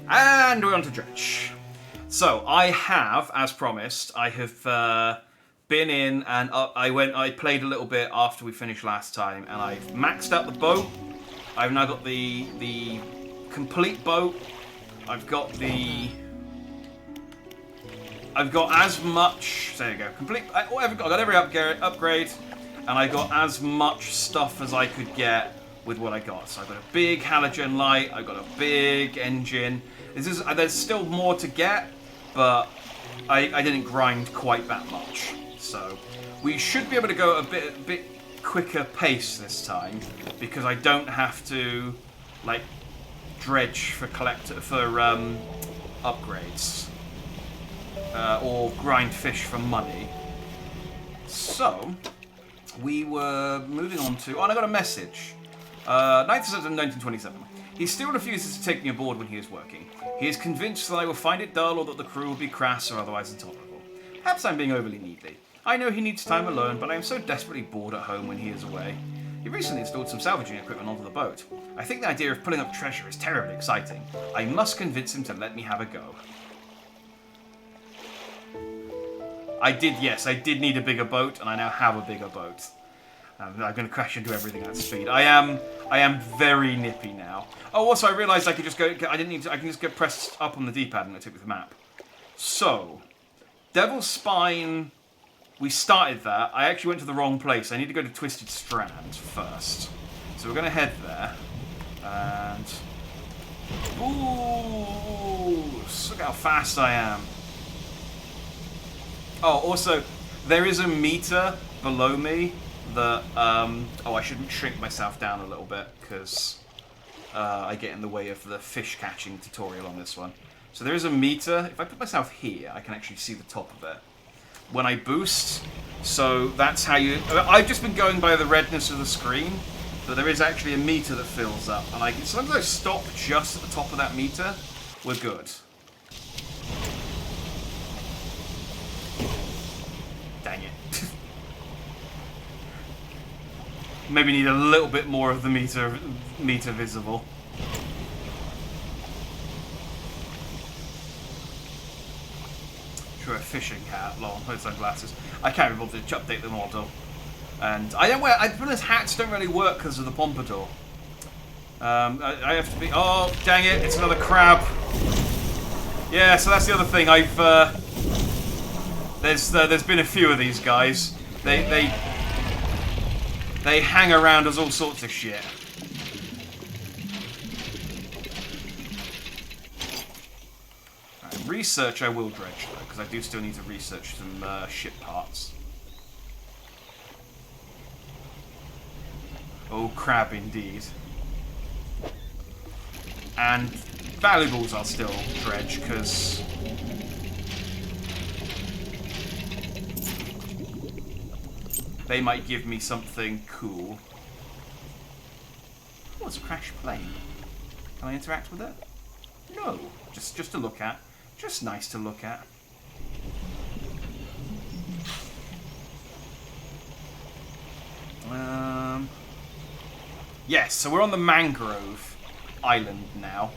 And we're on to Dredge. So, I have, as promised, I have been in and I played a little bit after we finished last time, and I've maxed out the boat. I've now got the complete boat. I've got as much. There you go. Complete. I got every upgrade, and I got as much stuff as I could get with what I got. So I've got a big halogen light. I've got a big engine. There's still more to get, but I didn't grind quite that much. So we should be able to go a bit quicker pace this time, because I don't have to like dredge for upgrades or grind fish for money. So we were moving on to. Oh, and I got a message. 9th of September 1927. He still refuses to take me aboard when he is working. He is convinced that I will find it dull, or that the crew will be crass or otherwise intolerable. Perhaps I'm being overly needy. I know he needs time alone, but I am so desperately bored at home when he is away. He recently installed some salvaging equipment onto the boat. I think the idea of pulling up treasure is terribly exciting. I must convince him to let me have a go. I did need a bigger boat, and I now have a bigger boat. I'm going to crash into everything at speed. I am very nippy now. Oh, also I realised I could just go. I can just go press up on the D-pad and it took me to the map. So, Devil's Spine. We started that. I actually went to the wrong place. I need to go to Twisted Strand first. So we're going to head there. And ooh, look how fast I am. Oh, also there is a meter below me. I should shrink myself down a little bit, because I get in the way of the fish catching tutorial on this one. So there is a meter. If I put myself here, I can actually see the top of it when I boost. So that's how you. I've just been going by the redness of the screen, but there is actually a meter that fills up, and as long as I stop just at the top of that meter, we're good. Dang it. Maybe need a little bit more of the meter visible. Sure, a fishing hat, long hood sunglasses. I can't be bothered to update the model. And I don't wear. Those hats don't really work because of the pompadour. I have to be. Oh, dang it! It's another crab. Yeah, so that's the other thing. There's been a few of these guys. They hang around as all sorts of shit. Right, research I will dredge though, because I do still need to research some ship parts. Oh, crab indeed. And valuables I'll still dredge, because they might give me something cool. Oh, it's a crashed plane. Can I interact with it? No. Just to look at. Just nice to look at. Yes, so we're on the mangrove island now.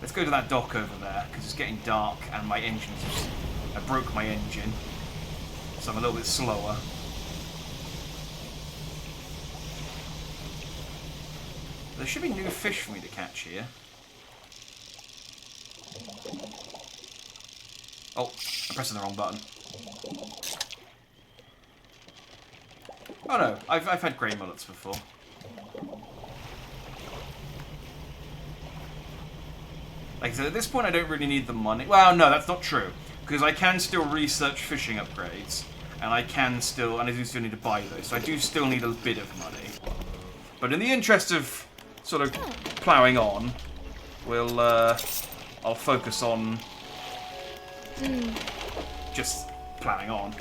Let's go to that dock over there, because it's getting dark and my engine's just... I broke my engine. So I'm a little bit slower. There should be new fish for me to catch here. Oh, I'm pressing the wrong button. Oh no, I've had grey mullets before. Like I said, at this point I don't really need the money. Well, no, that's not true. Because I can still research fishing upgrades. And I do still need to buy those. So I do still need a bit of money. But in the interest of sort of ploughing on, I'll focus on just ploughing on.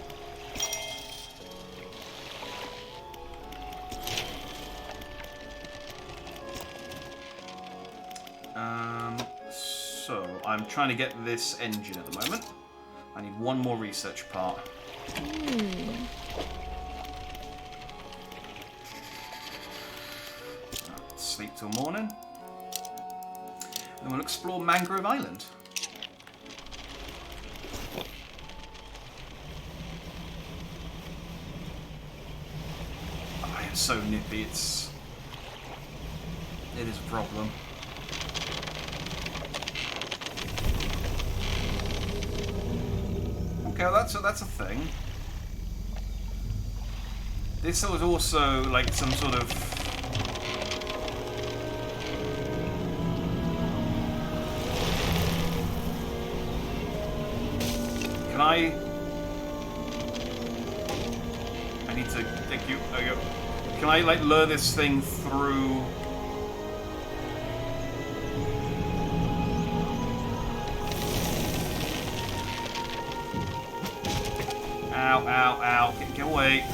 So I'm trying to get this engine at the moment. I need one more research part. Sleep till morning. Then we'll explore Mangrove Island. I am so nippy, it is a problem. Okay, well that's a thing. This was also like some sort of... Can I need to... Thank you. There you go. Can I, like, lure this thing through... Ow, ow, ow. Get away.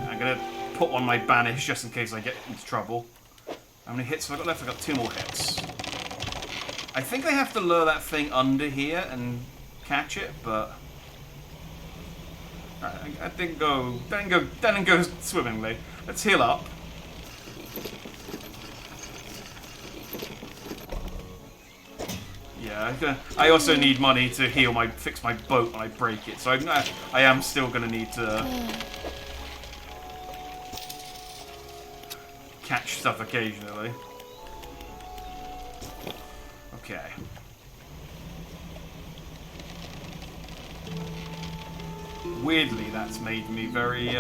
I'm gonna put on my banish just in case I get into trouble. How many hits have I got left? I've got 2 more hits. I think I have to lure that thing under here and catch it, but... That didn't go swimmingly. Let's heal up. Yeah, I also need money to fix my boat when I break it, so I am still gonna need to catch stuff occasionally. Okay. Weirdly, that's made me very,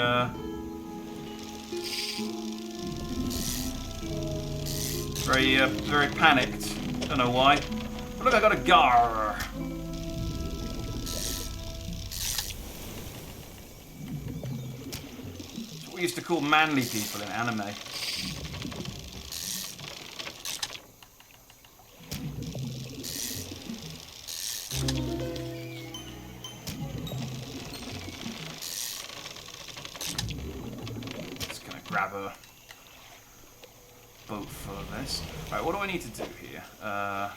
very panicked. Don't know why. But look, I got a gar. It's what we used to call manly people in anime. Grab a boat for this. Right, what do I need to do here? I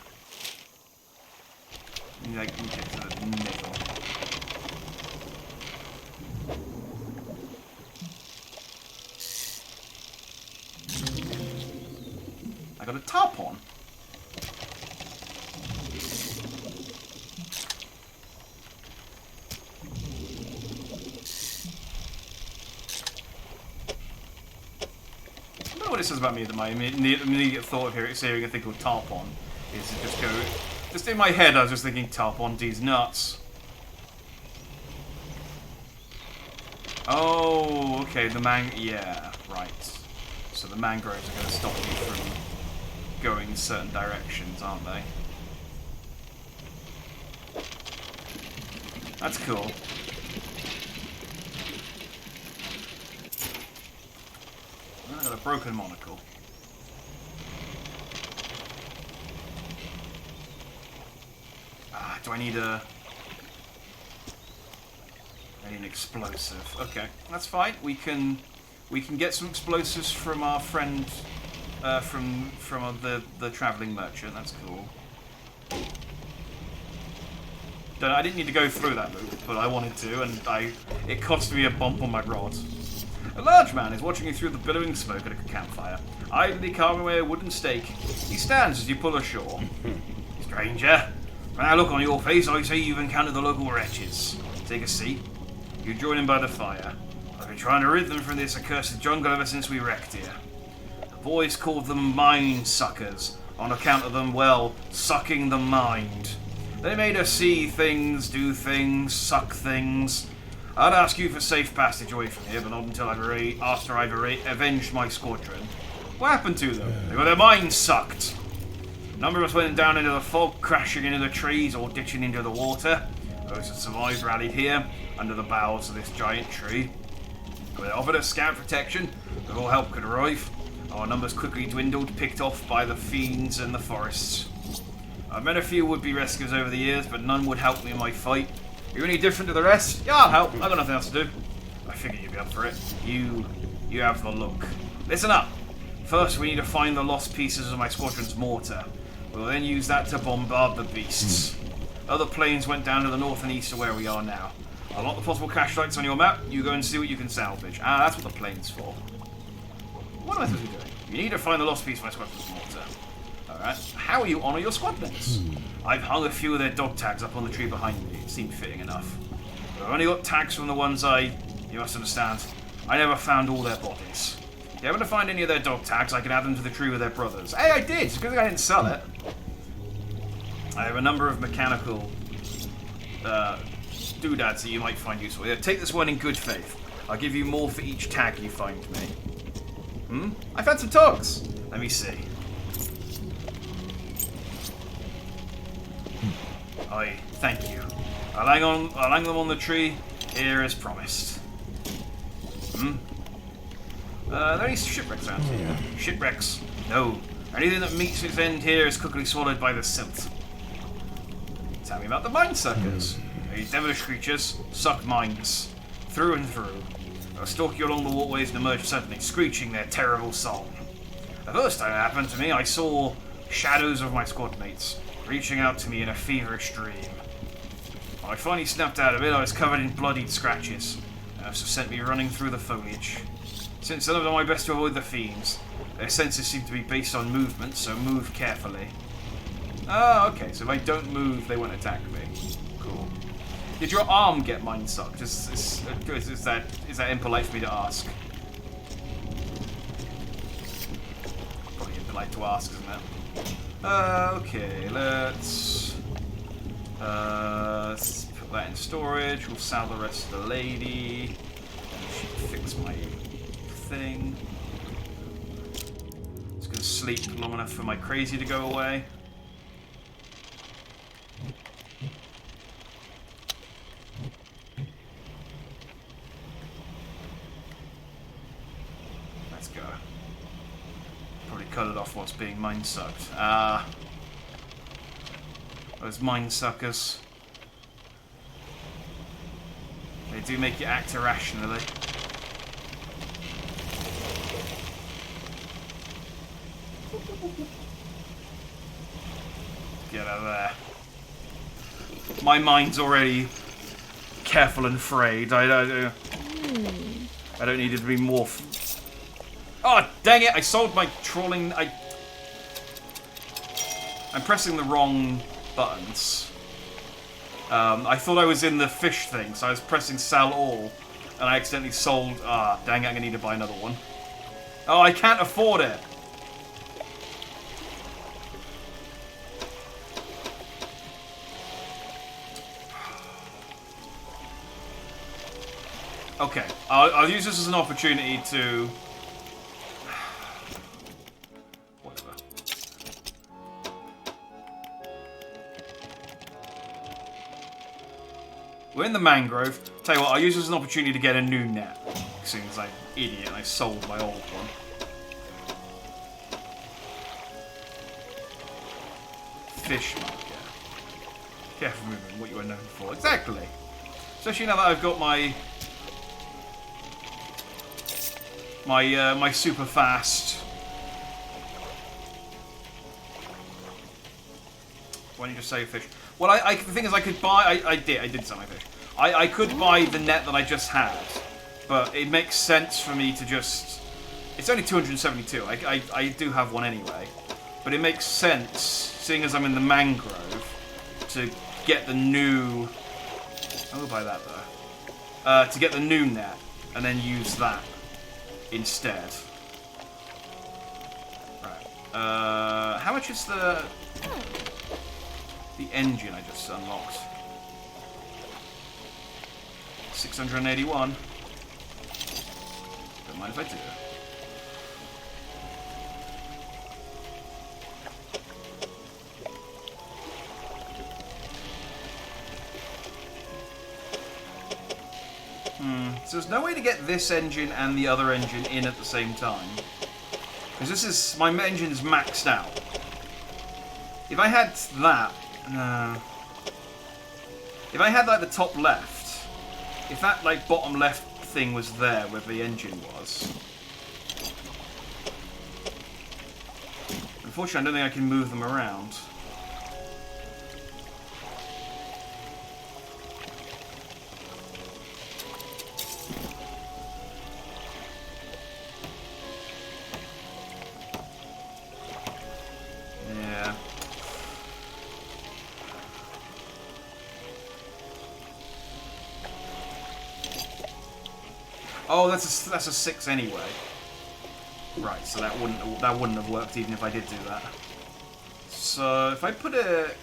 need to get to the middle. I got a tarpon. What it says about me that my immediate thought of hearing a thing called tarpon is to just go... Just in my head, I was just thinking tarpon D's nuts. Oh, okay, yeah, right. So the mangroves are going to stop me from going in certain directions, aren't they? That's cool. I got a broken monocle. Do I need an explosive? Okay, that's fine. We can get some explosives from our friend from the traveling merchant. That's cool. I didn't need to go through that loop, but I wanted to, and it cost me a bump on my rod. A large man is watching you through the billowing smoke at a campfire, idly carving away a wooden stake. He stands as you pull ashore. Stranger, when I look on your face, I say you've encountered the local wretches. Take a seat. You join in by the fire. I've been trying to rid them from this accursed jungle ever since we wrecked here. The boys called them mind suckers, on account of them, well, sucking the mind. They made us see things, do things, suck things. I'd ask you for safe passage away from here, but not until after I've avenged my squadron. What happened to them? They got their minds sucked. A number of us went down into the fog, crashing into the trees or ditching into the water. Those that survived rallied here, under the boughs of this giant tree. They offered us scout protection before help could arrive. Our numbers quickly dwindled, picked off by the fiends in the forests. I've met a few would-be rescuers over the years, but none would help me in my fight. You any different to the rest? Yeah, I'll help. I've got nothing else to do. I figured you'd be up for it. You have the look. Listen up. First, we need to find the lost pieces of my squadron's mortar. We'll then use that to bombard the beasts. Other planes went down to the north and east of where we are now. I'll mark the possible cache sites on your map. You go and see what you can salvage. Ah, that's what the plane's for. What am I supposed to be doing? You need to find the lost piece of my squadron's mortar. Alright. How you honour your squad mates? I've hung a few of their dog tags up on the tree behind me. It seemed fitting enough. But I've only got tags from the ones you must understand, I never found all their bodies. If you happen to find any of their dog tags, I can add them to the tree with their brothers. Hey, I did! It's a good thing I didn't sell it. I have a number of mechanical doodads that you might find useful. Yeah, take this one in good faith. I'll give you more for each tag you find me. I found some togs. Let me see. Thank you. I'll hang them on the tree, here as promised. Are there any shipwrecks around here? Shipwrecks? No. Anything that meets its end here is quickly swallowed by the silt. Tell me about the mine suckers. These devilish creatures suck mines. Through and through. They'll stalk you along the walkways and emerge suddenly, screeching their terrible song. The first time it happened to me, I saw shadows of my squad mates, reaching out to me in a feverish dream. When I finally snapped out of it, I was covered in bloodied scratches. It must have sent me running through the foliage. Since then, I've done my best to avoid the fiends. Their senses seem to be based on movement, so move carefully. Oh, okay, so if I don't move, they won't attack me. Cool. Did your arm get mine sucked? Is that impolite for me to ask? Probably impolite to ask, isn't it? Okay, let's put that in storage. We'll sell the rest of the lady. She can fix my thing. Just gonna sleep long enough for my crazy to go away. Let's go. Probably cut it off whilst being mine sucked. Those mine suckers. They do make you act irrationally. Get out of there. My mind's already careful and frayed. I don't need it to be more. Oh, dang it! I sold my trawling. I'm pressing the wrong buttons. I thought I was in the fish thing, so I was pressing sell all, and I accidentally sold. Ah, dang it! I'm gonna need to buy another one. Oh, I can't afford it. Okay, I'll use this as an opportunity to... Whatever. We're in the mangrove. Tell you what, I'll use this as an opportunity to get a new net. Seeing as I'm an idiot and I sold my old one. Fish market. Careful movement, what you are known for. Exactly. Especially now that I've got my super fast. Why don't you just say fish? Well, the thing is, I could buy. I did sell my fish. I could buy the net that I just had, but it makes sense for me to just. It's only 272. I do have one anyway, but it makes sense, seeing as I'm in the mangrove, to get the new. I'll buy that though. To get the new net and then use that instead. Right. How much is the engine I just unlocked? 681. Don't mind if I do. So there's no way to get this engine and the other engine in at the same time. Because this is... my engine's maxed out. If I had that... no. If I had, like, the top left... if that, like, bottom left thing was there where the engine was... unfortunately, I don't think I can move them around. Yeah. Oh, that's a 6 anyway. Right, so that wouldn't have worked even if I did do that. So if I put it,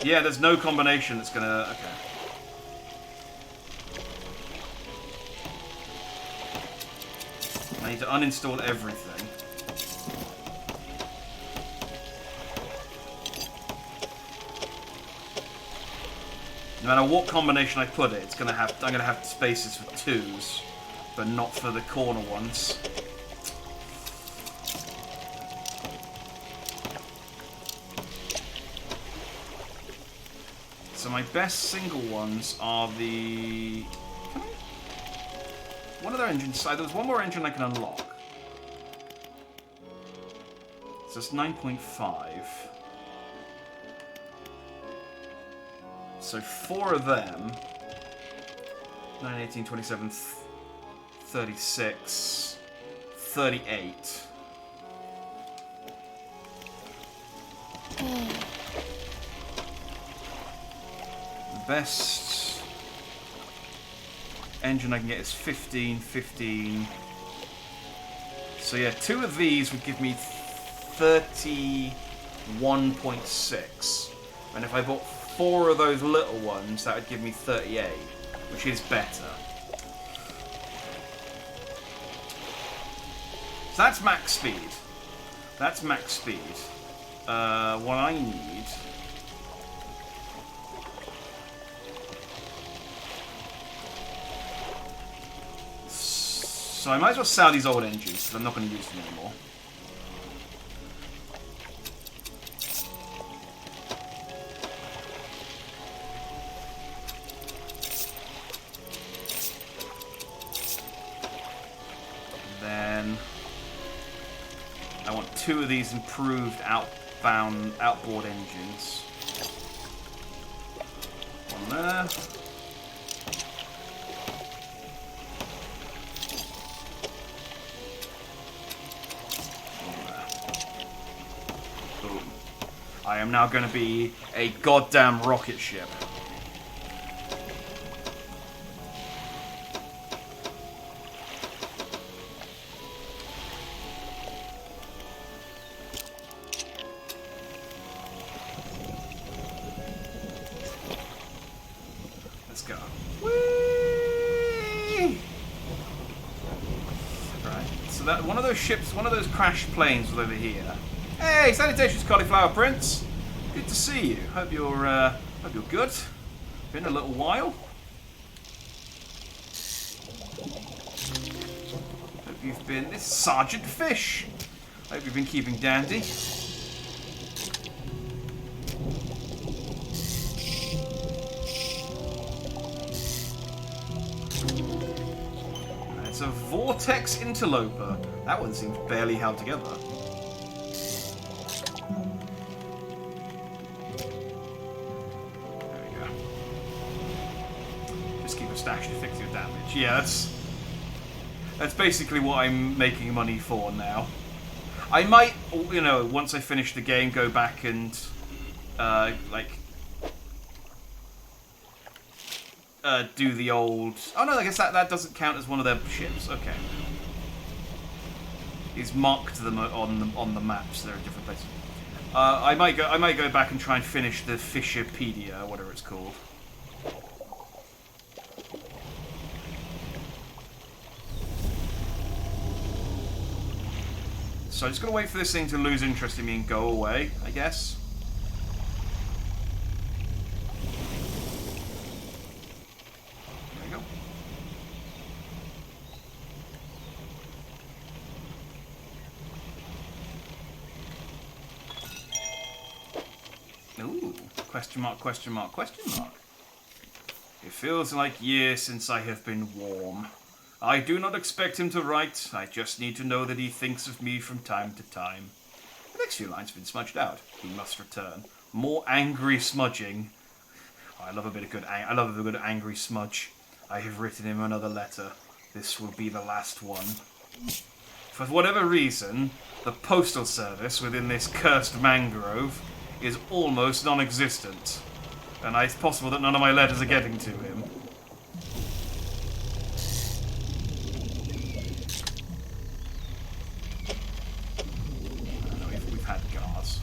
yeah, there's no combination that's gonna. Okay. I need to uninstall everything. No matter what combination I put it, I'm gonna have spaces for 2s, but not for the corner ones. So my best single ones are the... One of their engines... There's one more engine I can unlock. So it's 9.5. So 4 of them... 9, 18, 27, 36, 38. Best engine I can get is 15, 15. So yeah, 2 of these would give me 31.6. And if I bought 4 of those little ones, that would give me 38, which is better. So that's max speed. That's max speed. What I need... So I might as well sell these old engines, because I'm not going to use them anymore. Then I want 2 of these improved outboard engines. One there. I am now going to be a goddamn rocket ship. Let's go. Whee! Right, so that one of those ships, one of those crashed planes was over here. Hey, salutations, Cauliflower Prince. Good to see you. Hope you're good. Been a little while. Hope you've been. This is Sergeant Fish. Hope you've been keeping dandy. It's a Vortex Interloper. That one seems barely held together. Stash to fix your damage. Yeah, that's basically what I'm making money for now. I might, you know, once I finish the game, go back and do the old. Oh no, I guess that doesn't count as one of their ships. Okay, he's marked them on the maps. They're in different places. I might go back and try and finish the Fisherpedia, whatever it's called. So I'm just going to wait for this thing to lose interest in me and go away, I guess. There we go. Ooh, question mark, question mark, question mark. It feels like years since I have been warm. I do not expect him to write. I just need to know that he thinks of me from time to time. The next few lines have been smudged out. He must return. More angry smudging. I love a bit of good. I love a good angry smudge. I have written him another letter. This will be the last one. For whatever reason, the postal service within this cursed mangrove is almost non-existent. And it's possible that none of my letters are getting to him. We've had guards.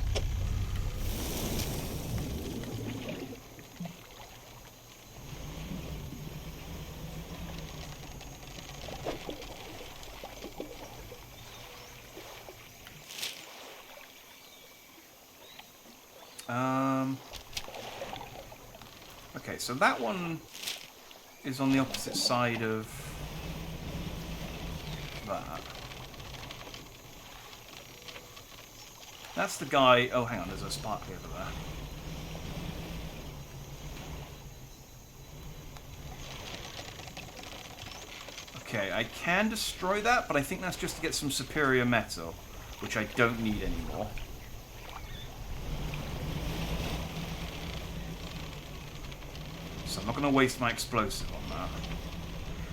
Okay, so that one is on the opposite side of that. That's the guy... Oh, hang on, there's a sparkly over there. Okay, I can destroy that, but I think that's just to get some superior metal, which I don't need anymore. So I'm not going to waste my explosive on that.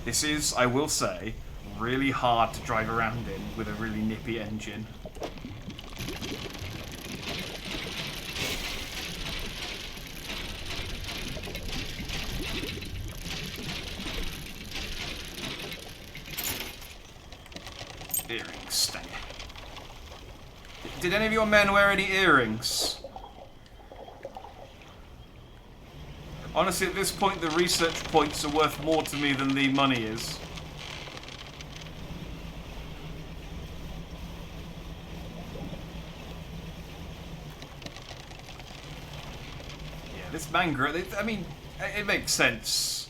This is, I will say, really hard to drive around in with a really nippy engine. Earrings, stay. Did any of your men wear any earrings? Honestly, at this point, the research points are worth more to me than the money is. Yeah, this mangrove, I mean, it makes sense.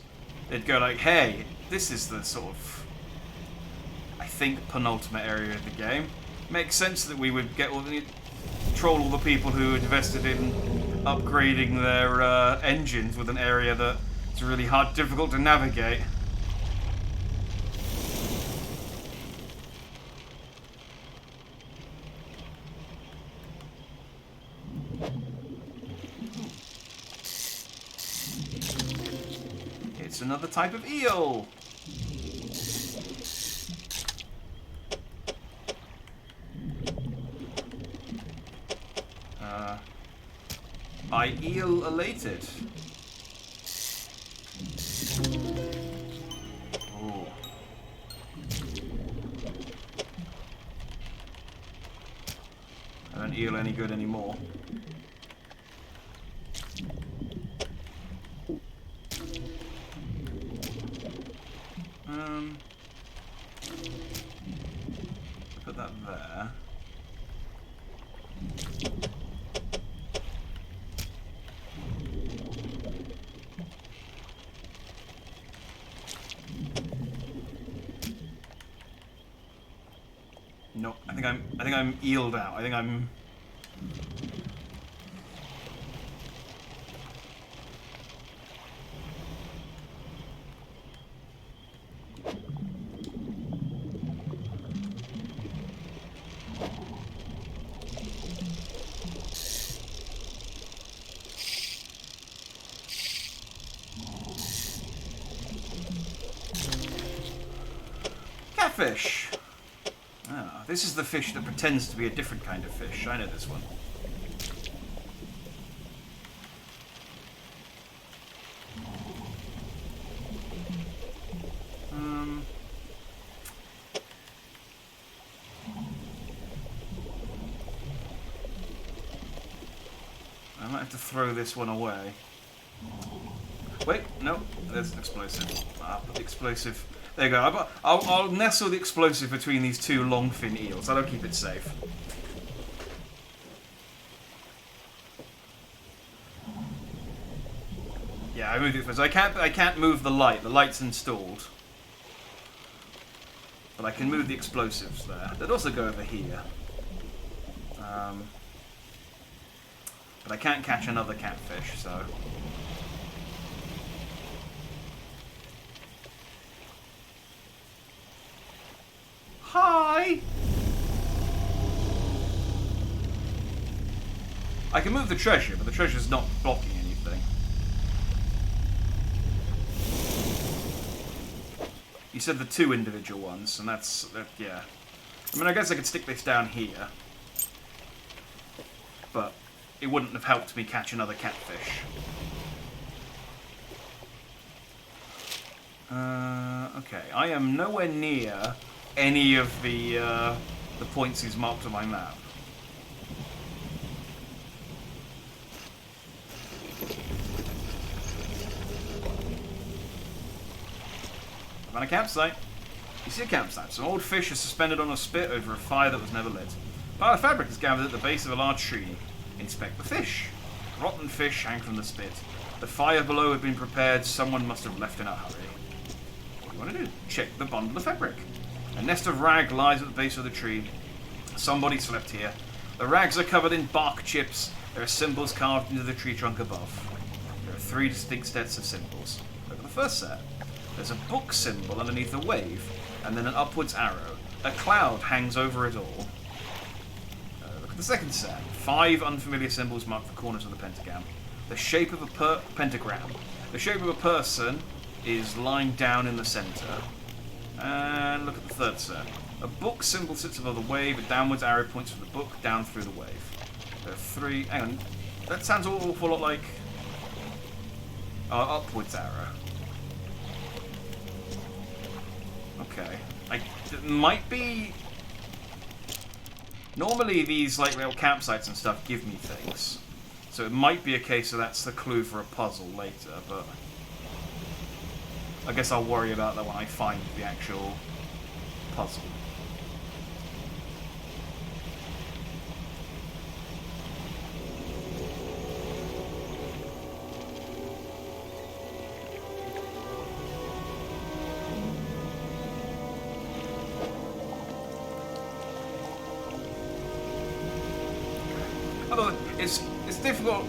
They'd go like, hey, this is the sort of, I think, penultimate area of the game. Makes sense that we would troll all the people who invested in upgrading their engines with an area that is really difficult to navigate. It's another type of eel. I eel elated. Oh. I don't eel any good anymore. Put that there. No, I think I'm eeled out. I think I'm... Catfish! Ah, this is the fish that pretends to be a different kind of fish. I know this one. I might have to throw this one away. Wait, no, there's an explosive. Put the explosive... There you go. I'll nestle the explosive between these two longfin eels. That'll keep it safe. Yeah, I moved the explosive. I can't move the light. The light's installed. But I can move the explosives there. They'd also go over here. But I can't catch another catfish, so... Hi! I can move the treasure, but the treasure's not blocking anything. You said the two individual ones, and yeah. I mean, I guess I could stick this down here. But it wouldn't have helped me catch another catfish. Okay, I am nowhere near any of the points he's marked on my map. I found a campsite. You see a campsite. Some old fish are suspended on a spit over a fire that was never lit. A pile of fabric is gathered at the base of a large tree. Inspect the fish. Rotten fish hang from the spit. The fire below had been prepared. Someone must have left in a hurry. What do you want to do? Check the bundle of fabric. A nest of rag lies at the base of the tree. Somebody slept here. The rags are covered in bark chips. There are symbols carved into the tree trunk above. There are 3 distinct sets of symbols. Look at the first set. There's a book symbol underneath a wave, and then an upwards arrow. A cloud hangs over it all. Look at the second set. 5 unfamiliar symbols mark the corners of the pentagram. The shape of a pentagram. The shape of a person is lying down in the center. And look at the third set. A book symbol sits above the wave. A downwards arrow points from the book down through the wave. There are 3. Hang on. That sounds an awful lot like upwards arrow. Okay. It might be... Normally these like little campsites and stuff give me things. So it might be a case of that's the clue for a puzzle later, but... I guess I'll worry about that when I find the actual puzzle. Although it's difficult.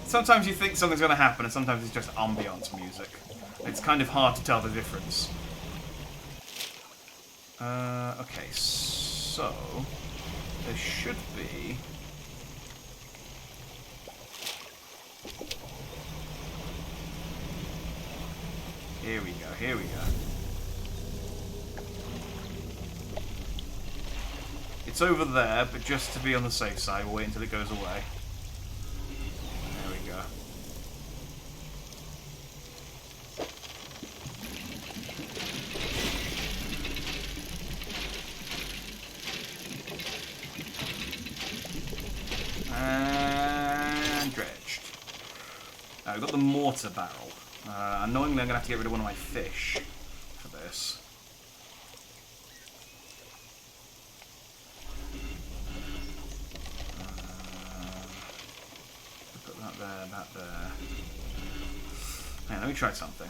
Sometimes you think something's going to happen, and sometimes it's just ambiance music. It's kind of hard to tell the difference. Okay, so there should be. Here we go. Here we go. It's over there, but just to be on the safe side, we'll wait until it goes away. There we go. And dredged. We've got the mortar barrel. Annoyingly, I'm going to have to get rid of one of my fish for this. Put that there, that there. Hang on, let me try something.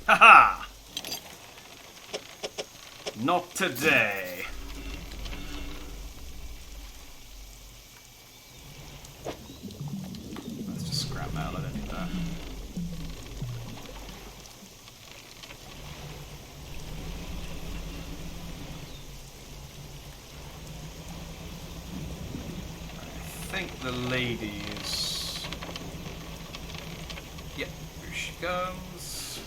Haha! Not today. Let's just scrap that. I don't need that. I think the lady is... Yep, here she comes.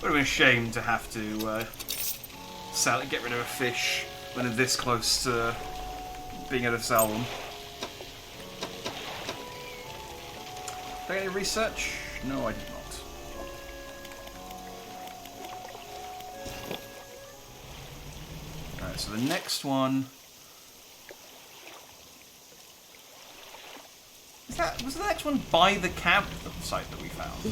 Would have been a shame to have to get rid of a fish when they're this close to being able to sell them. Did I get any research? No, I did not. Alright, so the next one... Was the next one by the campsite that we found?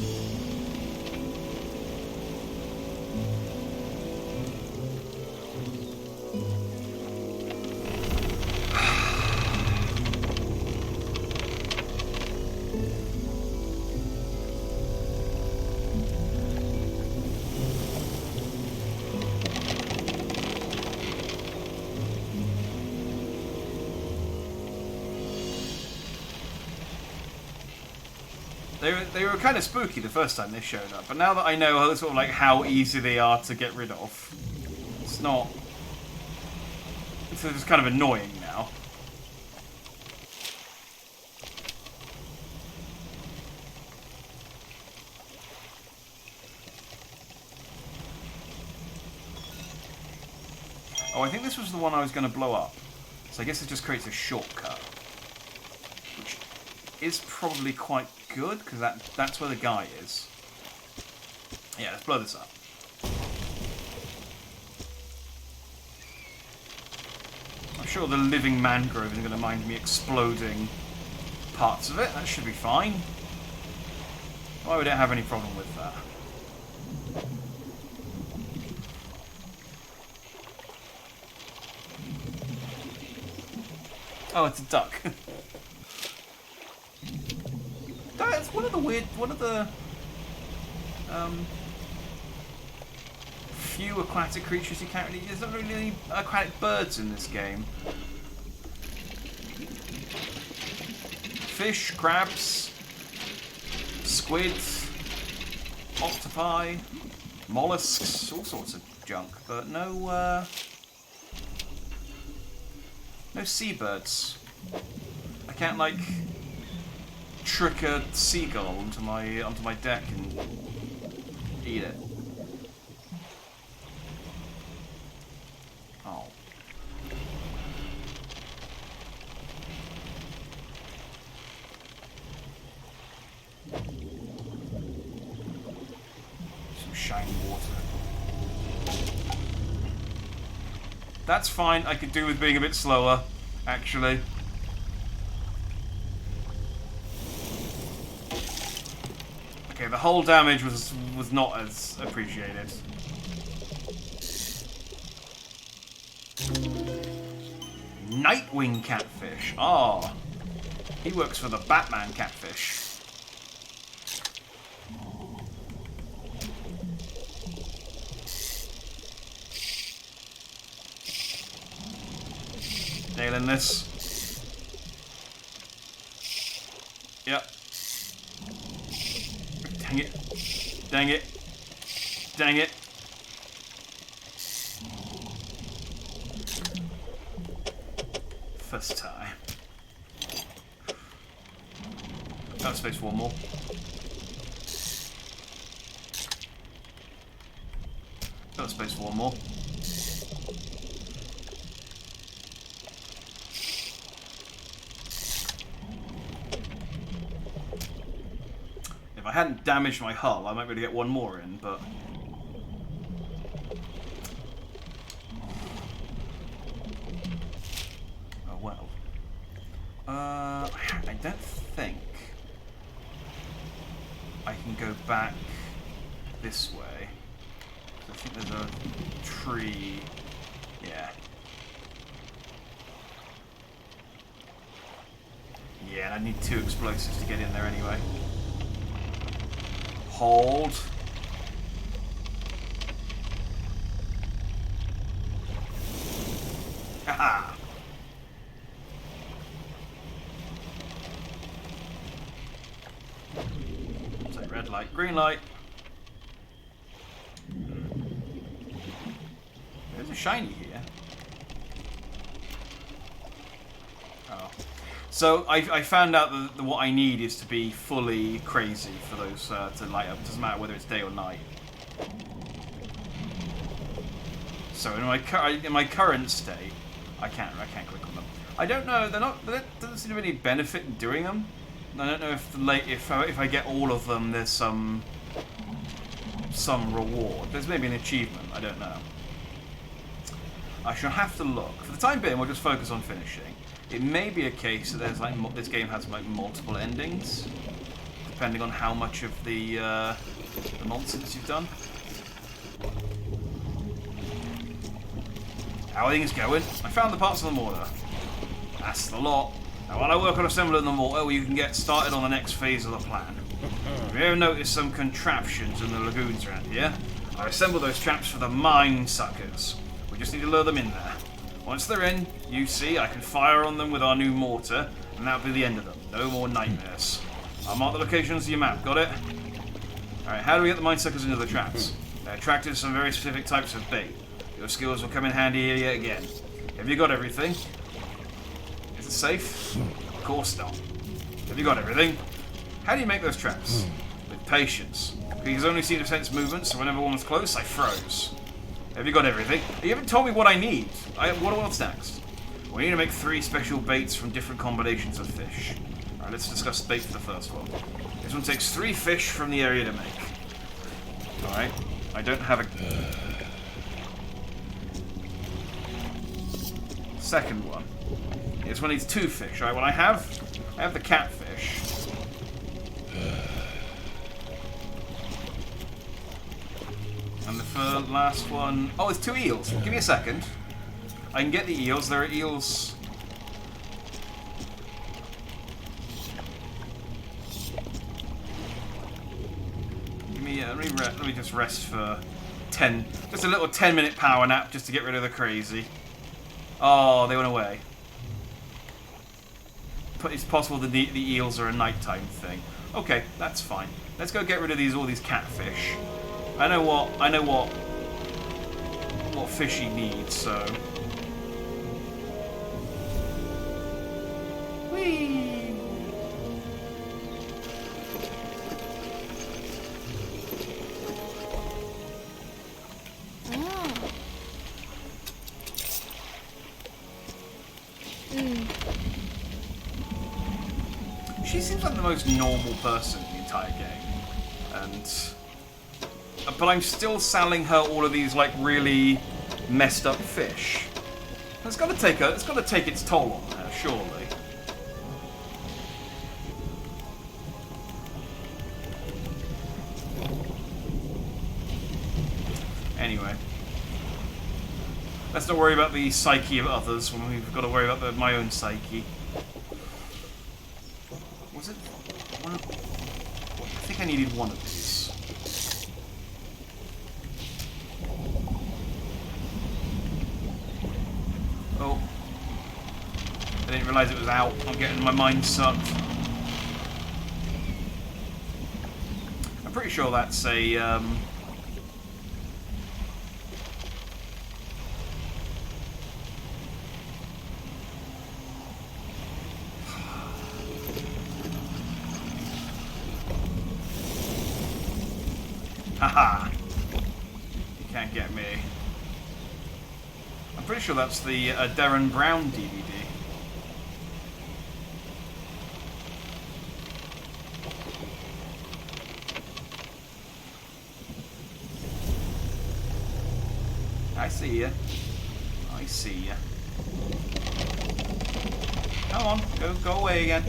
They were kind of spooky the first time they showed up, but now that I know sort of like how easy they are to get rid of, it's it's not... It's kind of annoying now. Oh, I think this was the one I was going to blow up. So I guess it just creates a shortcut. Which is probably quite good, because that's where the guy is. Yeah, let's blow this up. I'm sure the living mangrove isn't going to mind me exploding parts of it. That should be fine. Why would I have any problem with that? Oh, it's a duck. That's one of the few aquatic creatures you can't really... There's not really any aquatic birds in this game. Fish, crabs, squid, octopi, mollusks, all sorts of junk, but no seabirds. I can't, like, trick a seagull onto my deck and eat it. Oh. Some shiny water. That's fine. I could do with being a bit slower, actually. Okay, the whole damage was not as appreciated. Nightwing catfish. Ah, he works for the Batman catfish. Nailing this. Yep. Dang it. Dang it. Dang it. First time. Got space for one more. Got space for one more. If I hadn't damaged my hull, I might be able to get one more in, but... Oh well. I don't think I can go back this way. I think there's a tree... Yeah. Yeah, and I need 2 explosives to get in there anyway. Hold. Haha. So red light, green light. There's a shiny here. Oh. So I found out that what I need is to be fully crazy for those to light up. It doesn't matter whether it's day or night. So in my current state, I can't click on them. I don't know. There doesn't seem to be any benefit in doing them. I don't know if I get all of them, there's some reward. There's maybe an achievement. I don't know. I shall have to look. For the time being, we'll just focus on finishing. It may be a case that there's like this game has like multiple endings, depending on how much of the nonsense you've done. How are things going? I found the parts of the mortar. That's the lot. Now while I work on assembling the mortar, well, you can get started on the next phase of the plan. Have you ever noticed some contraptions in the lagoons around here? I assemble those traps for the mine suckers. We just need to lure them in there. Once they're in, you see, I can fire on them with our new mortar, and that'll be the end of them. No more nightmares. I'll mark the locations on your map, got it? Alright, how do we get the mine suckers into the traps? They're attracted to some very specific types of bait. Your skills will come in handy here yet again. Have you got everything? Is it safe? Of course not. Have you got everything? How do you make those traps? With patience. Because only see to sense movements, so whenever one was close, I froze. Have you got everything? You haven't told me what I need. What's next? We need to make 3 special baits from different combinations of fish. Alright, let's discuss bait for the first one. This one takes 3 fish from the area to make. Alright, I don't have a... Second one. This one needs 2 fish. Alright, well I have the catfish. And the last one... Oh, it's 2 eels. Give me a second. I can get the eels. There are eels... Give me... let me just rest for 10... Just a little 10-minute power nap just to get rid of the crazy. Oh, they went away. But it's possible that the eels are a nighttime thing. Okay, that's fine. Let's go get rid of all these catfish. I know what fish he needs, so. Whee! She seems like the most normal person in the entire game, and. But I'm still selling her all of these like really messed up fish. It's got to take its toll on her, surely. Anyway, let's not worry about the psyche of others when we've got to worry about my own psyche. Was it one? I think I needed one of these. Oh. I didn't realise it was out. I'm getting my mind sucked. I'm pretty sure that's a, Haha! You can't get me. I'm pretty sure that's the Darren Brown DVD. I see ya. I see ya. Come on, go away again.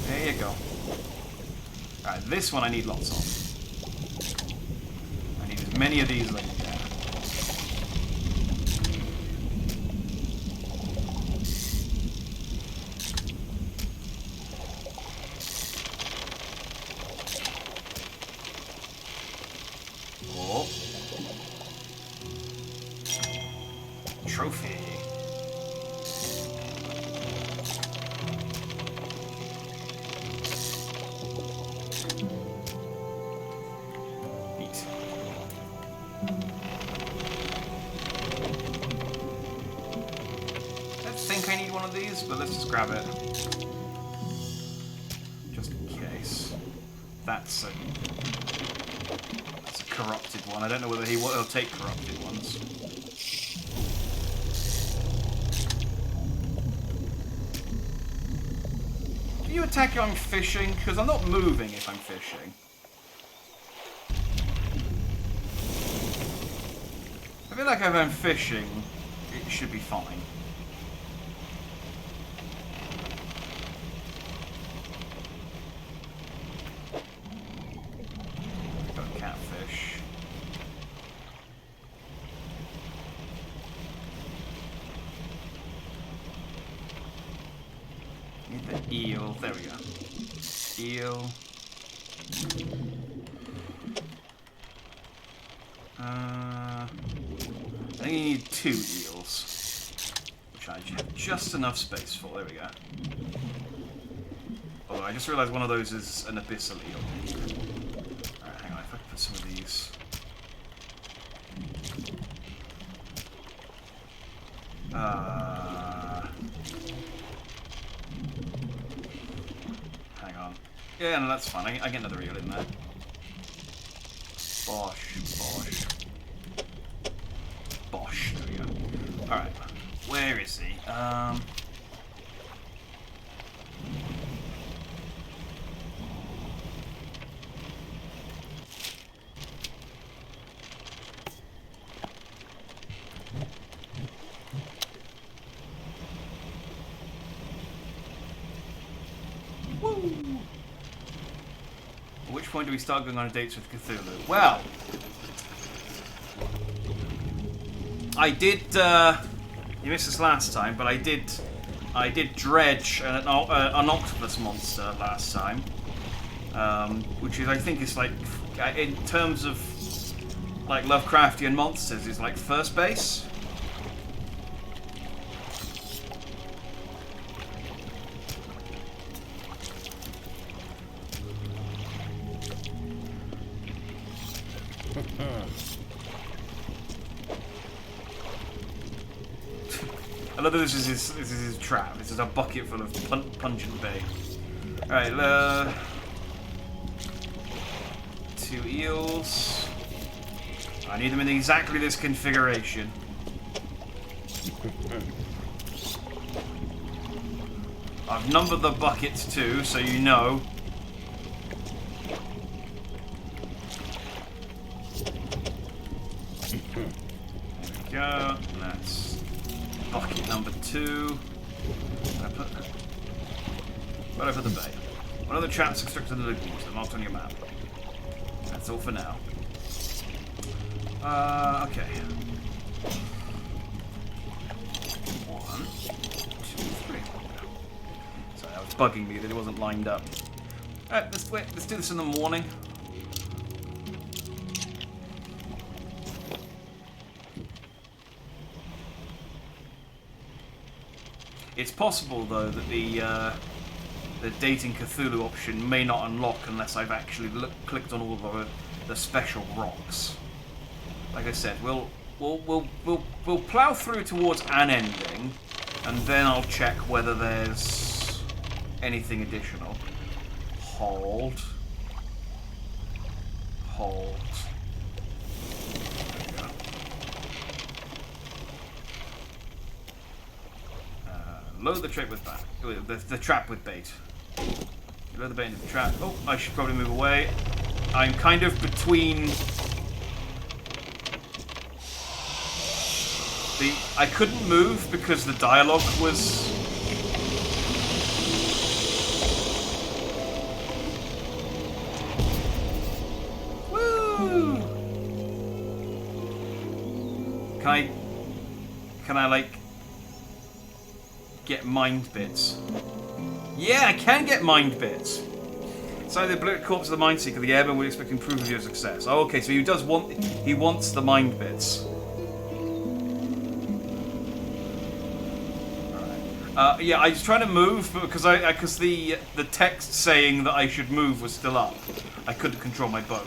There you go. Alright, this one I need lots of. I need as many of these as I can. Trophy. Neat. I think I need one of these, but let's just grab it. Just in case. That's a corrupted one. I don't know whether he'll take corrupted ones. Do you attack if I'm fishing? Because I'm not moving if I'm fishing. I feel like if I'm fishing, it should be fine. Got a catfish. Need the eel. There we go. Eel. I think you need 2 eels, which I have just enough space for. There we go. Although I just realised one of those is an abyssal eel. Alright, hang on. If I can put some of these. Hang on. Yeah, no, that's fine. I get another eel in there. Bosh, bosh. Bosh. There we go. Alright. Where is he? Woo! At which point do we start going on dates with Cthulhu? Well, I did. You missed this last time, but I did dredge an octopus monster last time, which is, I think, is like, in terms of like Lovecraftian monsters, is like first base. I love that this is his trap. This is a bucket full of pungent bait. Alright, 2 eels. I need them in exactly this configuration. I've numbered the buckets too, so you know. There we go. That's bucket number 2. Where I put the bait? One of the traps extracted the lagoons. They're marked on your map. That's all for now. Okay. 1, 2, 3. Sorry, that was bugging me that it wasn't lined up. Alright, let's do this in the morning. It's possible, though, that the dating Cthulhu option may not unlock unless I've actually clicked on all of the special rocks. Like I said, we'll plow through towards an ending, and then I'll check whether there's anything additional. Hold. Hold. Load the trap with the trap with bait. Load the bait into the trap. Oh, I should probably move away. I'm kind of between I couldn't move because the dialogue was woo. Can I like get mind bits? Yeah, I can get mind bits. So the blue corpse of the mind seeker, the airman would expect to improve with your success. Oh, okay, so he wants the mind bits. Alright. Yeah, I was trying to move, but because the text saying that I should move was still up, I couldn't control my boat.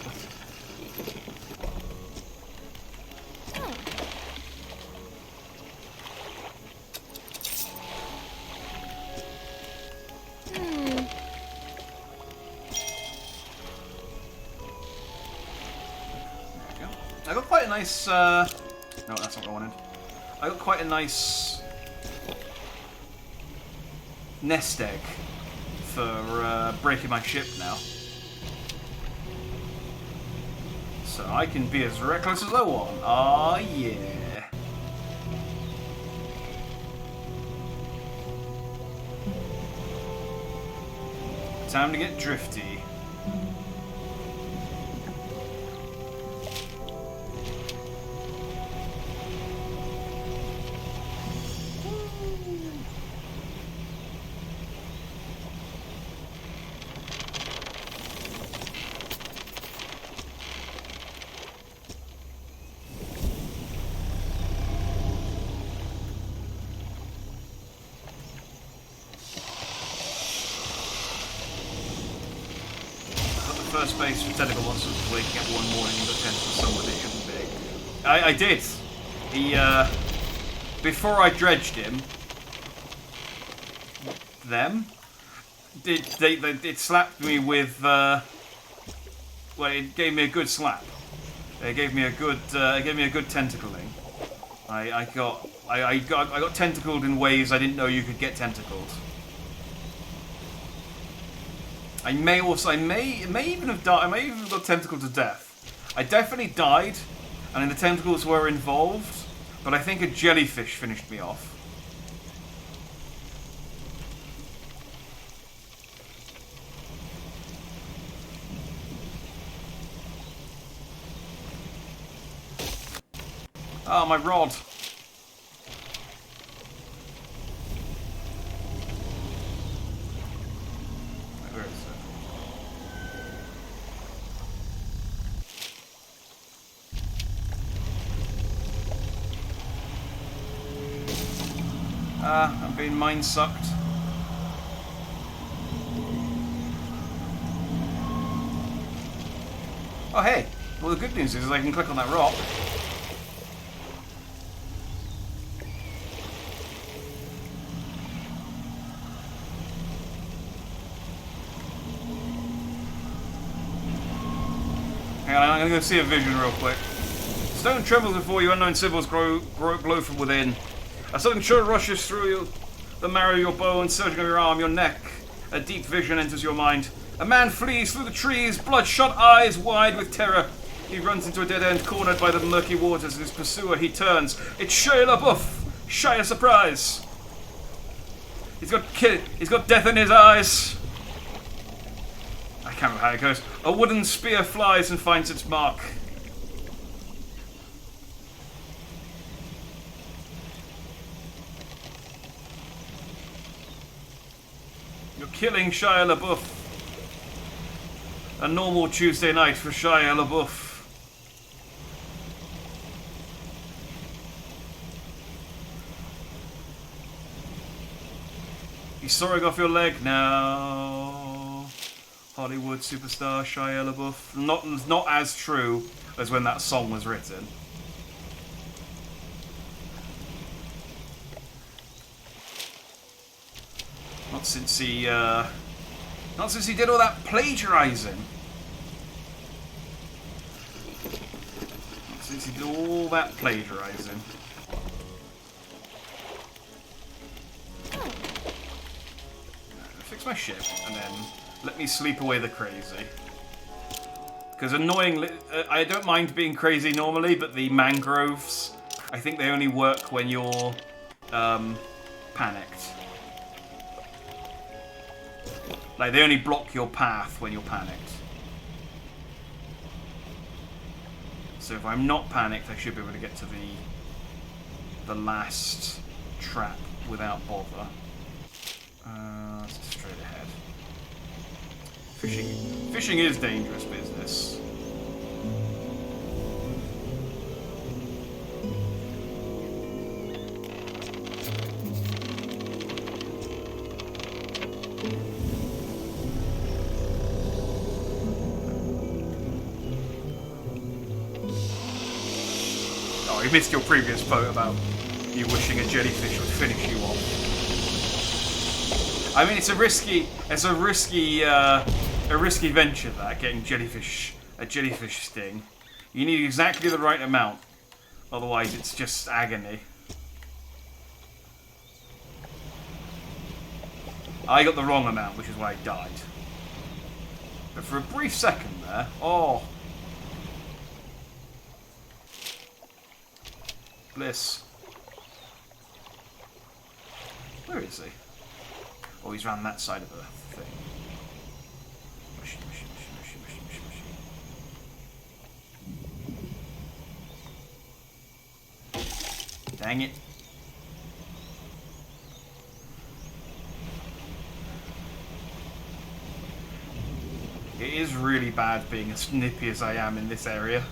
I got quite a nice, no, that's not what I wanted. I got quite a nice nest egg for breaking my ship now. So I can be as reckless as I want. Aw, yeah. Time to get drifty. First base for tentacle monsters was waking up one morning and got tentacles somewhere they shouldn't be. I did. before I dredged him, it slapped me with, well, it gave me a good slap. It gave me a good tentacling. I got tentacled in ways I didn't know you could get tentacled. I may even have died. I may even have got tentacled to death. I definitely died, and the tentacles were involved, but I think a jellyfish finished me off. Oh, my rod. Where is it? I'm being mind sucked. Oh, hey. Well, the good news is I can click on that rock. I'm going to go see a vision real quick. Stone trembles before you, unknown symbols glow from within. A sudden chill rushes through the marrow of your bones, surging on your arm, your neck. A deep vision enters your mind. A man flees through the trees, bloodshot eyes wide with terror. He runs into a dead end, cornered by the murky waters. His pursuer, he turns. It's Shia LaBeouf! Shia surprise! He's got death in his eyes. I can't remember how it goes. A wooden spear flies and finds its mark. You're killing Shia LaBeouf. A normal Tuesday night for Shia LaBeouf. He's sawing off your leg now. Hollywood superstar Shia LaBeouf. Not as true as when that song was written. Not since he did all that plagiarizing. Not since he did all that plagiarizing. Fix my ship and then let me sleep away the crazy. Because annoyingly, I don't mind being crazy normally, but the mangroves, I think they only work when you're panicked. Like, they only block your path when you're panicked. So if I'm not panicked, I should be able to get to the last trap without bother. Let's just straight ahead. Fishing is dangerous business. Oh, you missed your previous quote about you wishing a jellyfish would finish you off. I mean, it's a risky venture, that, getting a jellyfish sting. You need exactly the right amount, otherwise it's just agony. I got the wrong amount, which is why I died. But for a brief second there, oh. Bliss. Where is he? Oh, he's round that side of the thing. Mushy, mushy, mushy, mushy, mushy, mushy. Dang it. It is really bad being as nippy as I am in this area.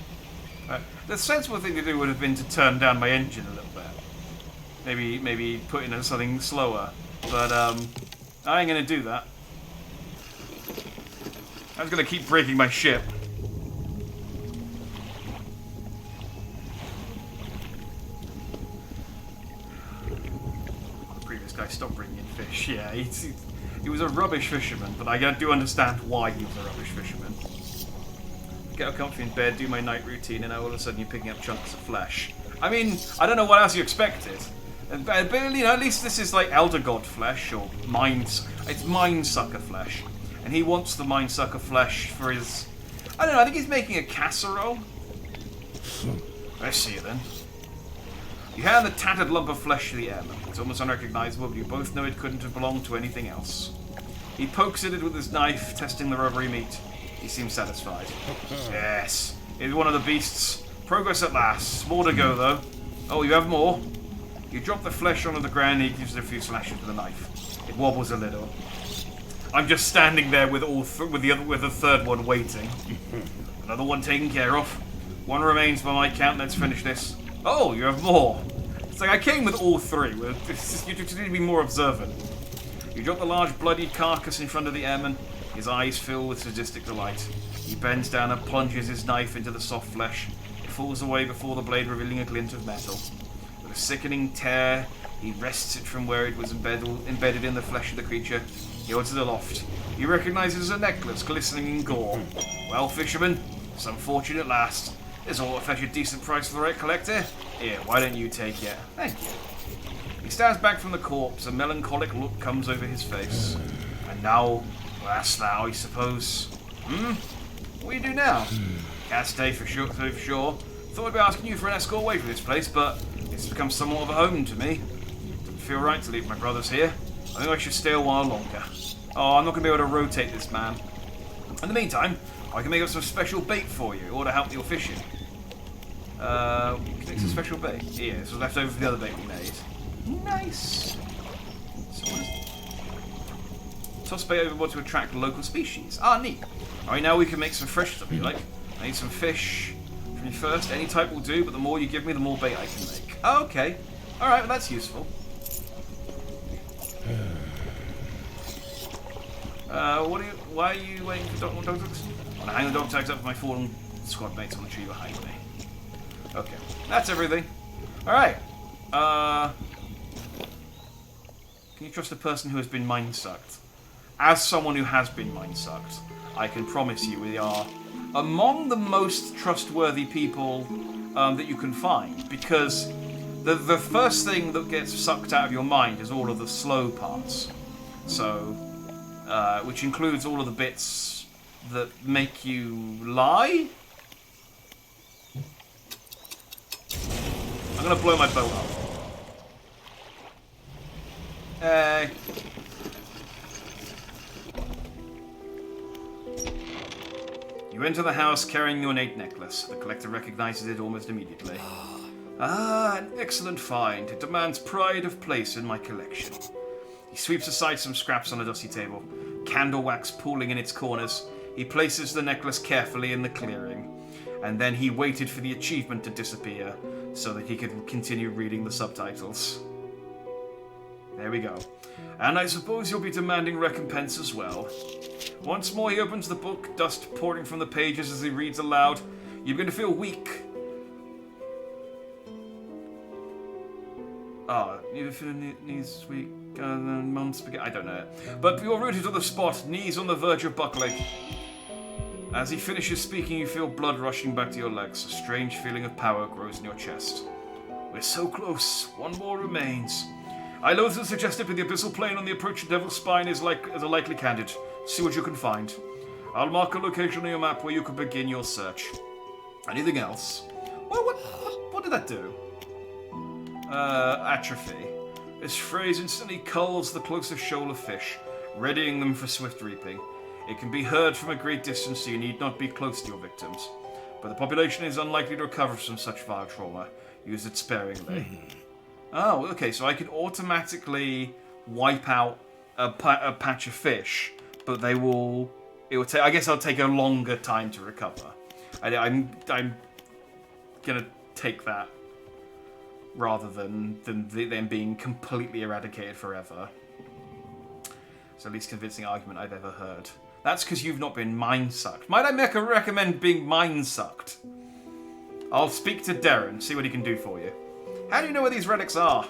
The sensible thing to do would have been to turn down my engine a little bit. Maybe put in something slower. But I ain't gonna do that. I was gonna keep breaking my ship. previous guy stopped bringing in fish. Yeah, he was a rubbish fisherman, but I do understand why he was a rubbish fisherman. Get comfy in bed, do my night routine, and all of a sudden you're picking up chunks of flesh. I mean, I don't know what else you expected. But you know, at least this is like Elder God flesh, or it's Mind Sucker flesh. And he wants the Mind Sucker flesh for his... I don't know, I think he's making a casserole. I see you then. You hand the tattered lump of flesh to the airman. It's almost unrecognizable, but you both know it couldn't have belonged to anything else. He pokes at it with his knife, testing the rubbery meat. He seems satisfied. Yes, it's one of the beasts. Progress at last. More to go, though. Oh, you have more? You drop the flesh onto the ground and he gives it a few slashes with the knife. It wobbles a little. I'm just standing there with with the third one waiting. Another one taken care of. One remains by my count. Let's finish this. Oh, you have more. It's like I came with all three. You just need to be more observant. You drop the large bloodied carcass in front of the airman. His eyes fill with sadistic delight. He bends down and plunges his knife into the soft flesh. It falls away before the blade revealing a glint of metal. With a sickening tear, he wrests it from where it was embedded in the flesh of the creature. He holds it aloft. You recognize it as a necklace glistening in gore. Well, fisherman, some fortune at last. This ought to fetch a decent price for the right collector. Here, why don't you take it? Thank you. He stands back from the corpse. A melancholic look comes over his face. And now, last thou, I suppose. What do you do now? Can't stay for sure. Thought I'd be asking you for an escort away from this place, but it's become somewhat of a home to me. Doesn't feel right to leave my brothers here. I think I should stay a while longer. Oh, I'm not going to be able to rotate this man. In the meantime, I can make up some special bait for you, or to help your fishing. Make some special bait. Here, this was left over from the other bait we made. Nice. So toss bait overboard to attract local species. Ah, neat. Alright, now we can make some fresh stuff, you like? I need some fish from you first. Any type will do, but the more you give me, the more bait I can make. Oh, okay. Alright, well, that's useful. Why are you waiting for dog tags? I want to hang the dog tags up with my fallen squad mates on the tree behind me. Okay, that's everything. Alright. Can you trust a person who has been mind-sucked? As someone who has been mind-sucked, I can promise you we are among the most trustworthy people that you can find, because the first thing that gets sucked out of your mind is all of the slow parts. So, which includes all of the bits that make you lie. I'm gonna blow my boat up. Hey. You enter the house carrying the ornate necklace. The collector recognizes it almost immediately. Ah, an excellent find. It demands pride of place in my collection. He sweeps aside some scraps on a dusty table, candle wax pooling in its corners. He places the necklace carefully in the clearing, and then he waited for the achievement to disappear so that he could continue reading the subtitles. There we go. And I suppose you'll be demanding recompense as well. Once more he opens the book, dust pouring from the pages as he reads aloud. You're going to feel weak. You feel knees weak, mum's spaghetti. I don't know it. But you're rooted to the spot, knees on the verge of buckling. As he finishes speaking, you feel blood rushing back to your legs. A strange feeling of power grows in your chest. We're so close. One more remains. I loathe to suggest it, but the abyssal plane on the approach to Devil's Spine is a likely candidate. See what you can find. I'll mark a location on your map where you can begin your search. Anything else? Well, what did that do? Atrophy. This phrase instantly culls the closest shoal of fish, readying them for swift reaping. It can be heard from a great distance, so you need not be close to your victims. But the population is unlikely to recover from such vile trauma. Use it sparingly. Oh, okay, so I could automatically wipe out a patch of fish, but it will take, I guess I'll take a longer time to recover. I'm gonna take that rather than them being completely eradicated forever. It's the least convincing argument I've ever heard. That's because you've not been mind-sucked. Might I recommend being mind-sucked? I'll speak to Darren, see what he can do for you. How do you know where these relics are?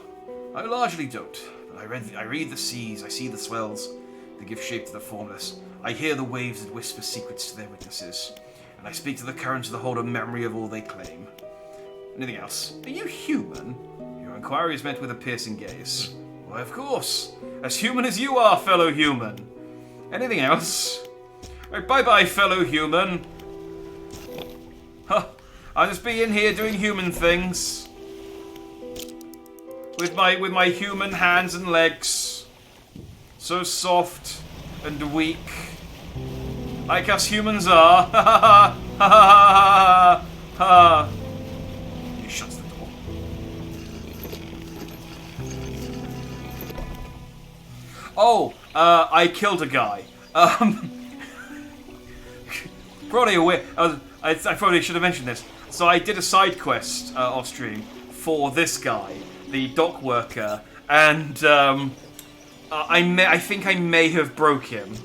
I largely don't. But I read the seas, I see the swells that give shape to the formless. I hear the waves that whisper secrets to their witnesses. And I speak to the currents that hold a memory of all they claim. Anything else? Are you human? Your inquiry is met with a piercing gaze. Why, of course. As human as you are, fellow human. Anything else? Right, bye-bye, fellow human. Huh. I'll just be in here doing human things. With my human hands and legs. So soft and weak. Like us humans are. Ha ha ha ha ha ha. He shuts the door. Oh, I killed a guy. Probably aware. I probably should have mentioned this. So I did a side quest off stream for this guy, the dock worker, and I think I may have broke him.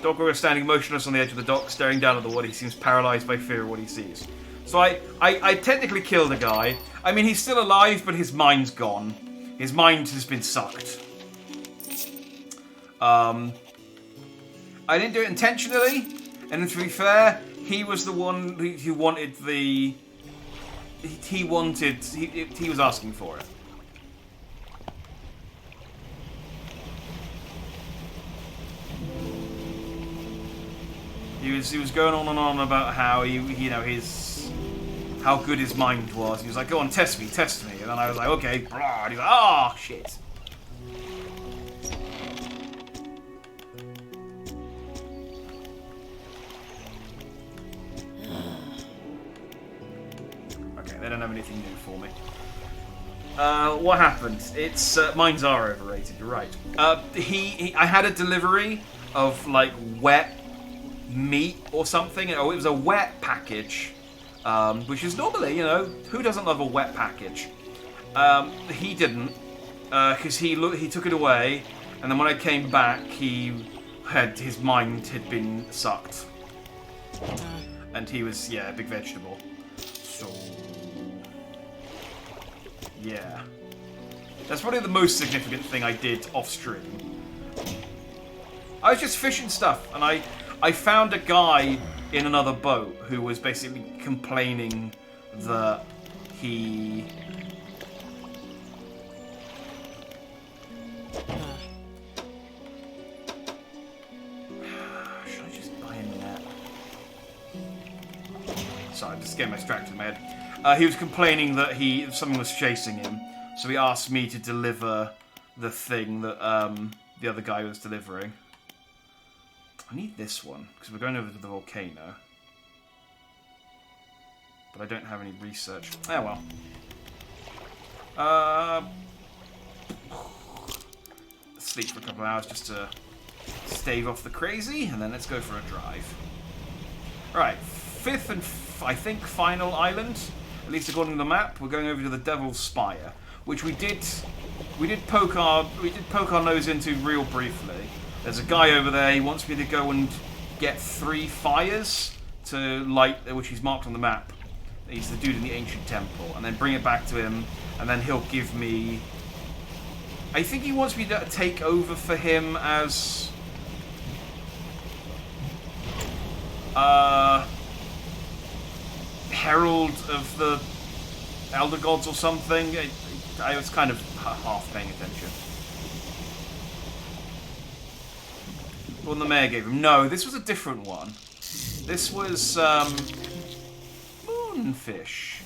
Dock worker standing motionless on the edge of the dock, staring down at the water. He seems paralyzed by fear of what he sees. So I technically killed a guy. I mean, he's still alive, but his mind's gone. His mind has been sucked. I didn't do it intentionally, and to be fair, he was the one who wanted the... He was asking for it. He was going on and on about how how good his mind was. He was like, "Go on, test me," and then I was like, "Okay," and he's like, "Oh shit." Okay, they don't have anything new for me. What happened? It's mines are overrated. You're right. I had a delivery of like wet meat or something. Oh, it was a wet package, which is normally, who doesn't love a wet package? He didn't, because he took it away, and then when I came back, his mind had been sucked, and he was a big vegetable. So yeah, that's probably the most significant thing I did off stream. I was just fishing stuff, and I found a guy in another boat who was basically complaining that he... Should I just buy a net? Sorry, I'm just getting distracted in my head. He was complaining that something was chasing him, so he asked me to deliver the thing that the other guy was delivering. I need this one, because we're going over to the volcano. But I don't have any research. Oh well. Sleep for a couple of hours just to stave off the crazy, and then let's go for a drive. Alright, fifth and I think final island, at least according to the map. We're going over to the Devil's Spire, which we did poke our nose into real briefly. There's a guy over there. He wants me to go and get 3 fires to light, which he's marked on the map. He's the dude in the ancient temple, and then bring it back to him, and then he'll give me... I think he wants me to take over for him as... Herald of the Elder Gods or something. I was kind of half paying attention. The one the mayor gave him. No, this was a different one. This was, moonfish.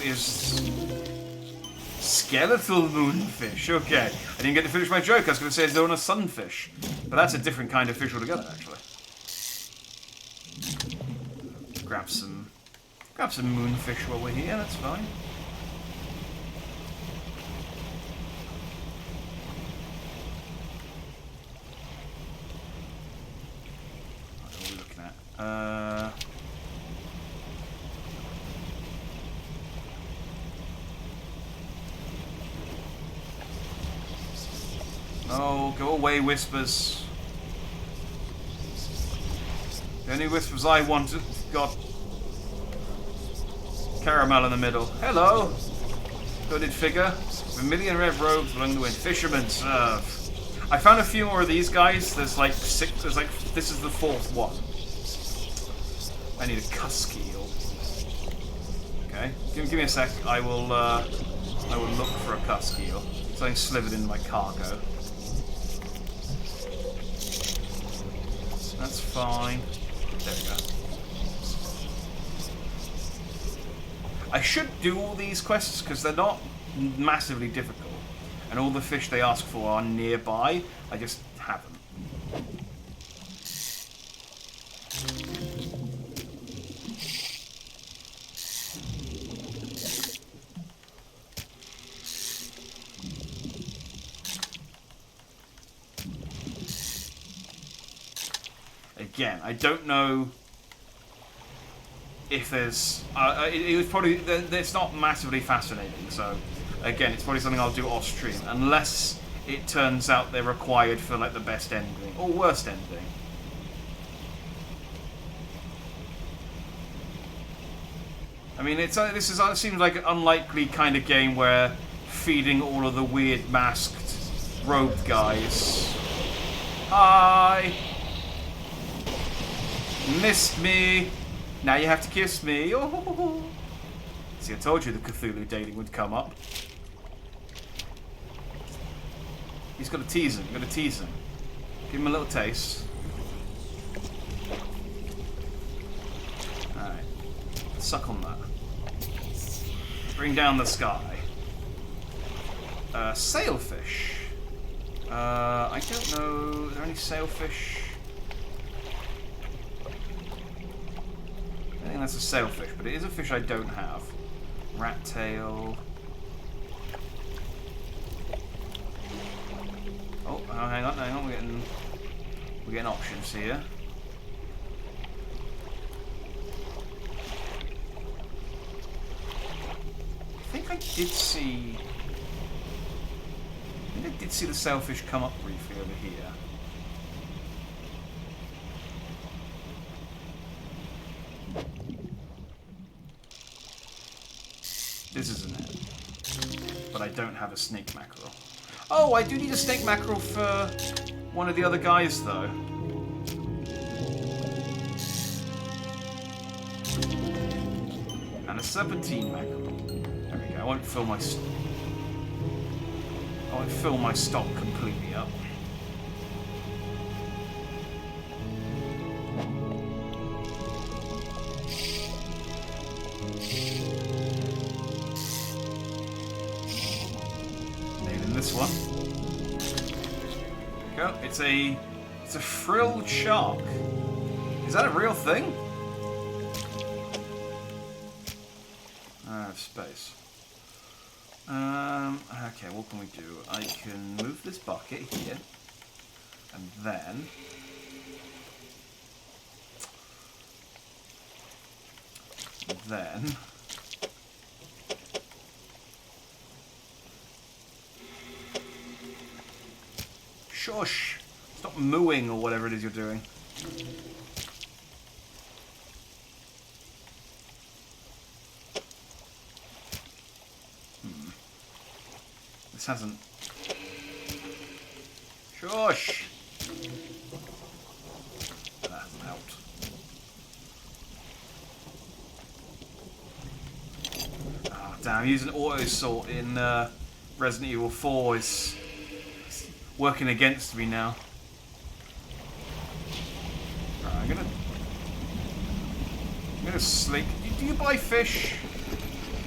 Is skeletal moonfish. Okay. I didn't get to finish my joke. I was going to say it's known as sunfish. But that's a different kind of fish altogether, actually. Grab some moonfish while we're here, that's fine. What are we looking at? No, go away, whispers. The only whispers I wanted got Caramel in the middle. Hello! Hooded figure. Vermilion red robes belong to the wind. Fishermen serve. I found a few more of these guys. There's like 6. There's like... This is the 4th one. I need a cusk eel. Okay. Give me a sec. I will look for a cusk eel. Something slivered into my cargo. That's fine. There we go. I should do all these quests because they're not massively difficult. And all the fish they ask for are nearby. I just haven't. Again, I don't know if there's... it was probably... It's not massively fascinating, so... Again, it's probably something I'll do off stream, unless it turns out they're required for, like, the best ending. Or worst ending. I mean, this seems like an unlikely kind of game where feeding all of the weird masked robed guys... Hi! Missed me! Now you have to kiss me. Oh. See, I told you the Cthulhu dating would come up. He's got to tease him. Got to tease him. Give him a little taste. Alright. Suck on that. Bring down the sky. Sailfish. I don't know. Are there any sailfish? I think that's a sailfish, but it is a fish I don't have. Rat tail. Oh, hang on, we're getting options here. I think I did see the sailfish come up briefly over here. This isn't it. But I don't have a snake mackerel. Oh, I do need a snake mackerel for one of the other guys, though. And a serpentine mackerel. There we go. I won't fill my stock completely up. This one. Go. It's a frilled shark. Is that a real thing? I have space. Okay, what can we do? I can move this bucket here, and then. Shush! Stop mooing or whatever it is you're doing. This hasn't... Shush! That hasn't helped. Oh, damn, using auto sort in Resident Evil 4 is working against me now. Right, I'm gonna sleep. Do you buy fish?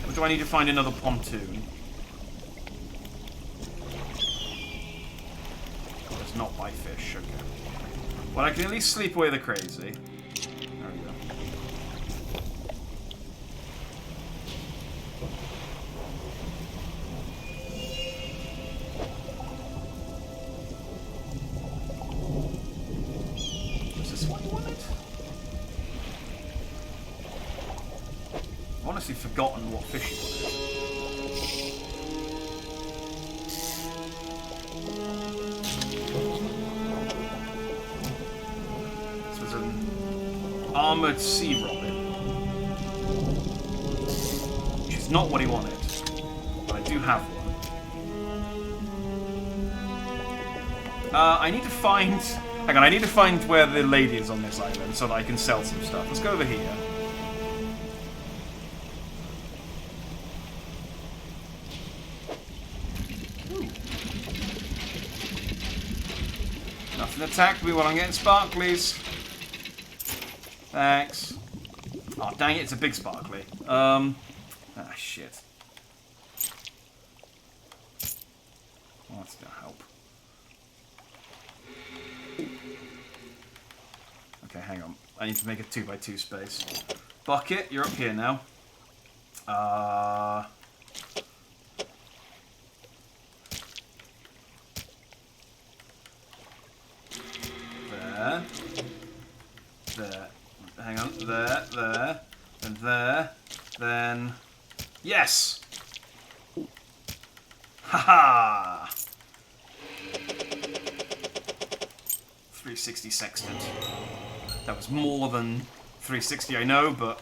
Or do I need to find another pontoon? Let's not buy fish, okay. Well, I can at least sleep away the crazy. There we go. Is this what you wanted? I've honestly forgotten what fish you wanted. Armored sea robin. not what he wanted. But I do have one. I need to find... Hang on, I need to find where the lady is on this island so that I can sell some stuff. Let's go over here. Ooh. Nothing attacked me while I'm getting sparklies. Thanks. Oh, dang it, it's a big sparkly. Ah, shit. Well, that's gonna help. Okay, hang on. I need to make a 2x2 space. Bucket, you're up here now. There. There. Hang on. There, there, and there. Then... Yes! Haha! 360 sextant. That was more than 360, I know, but...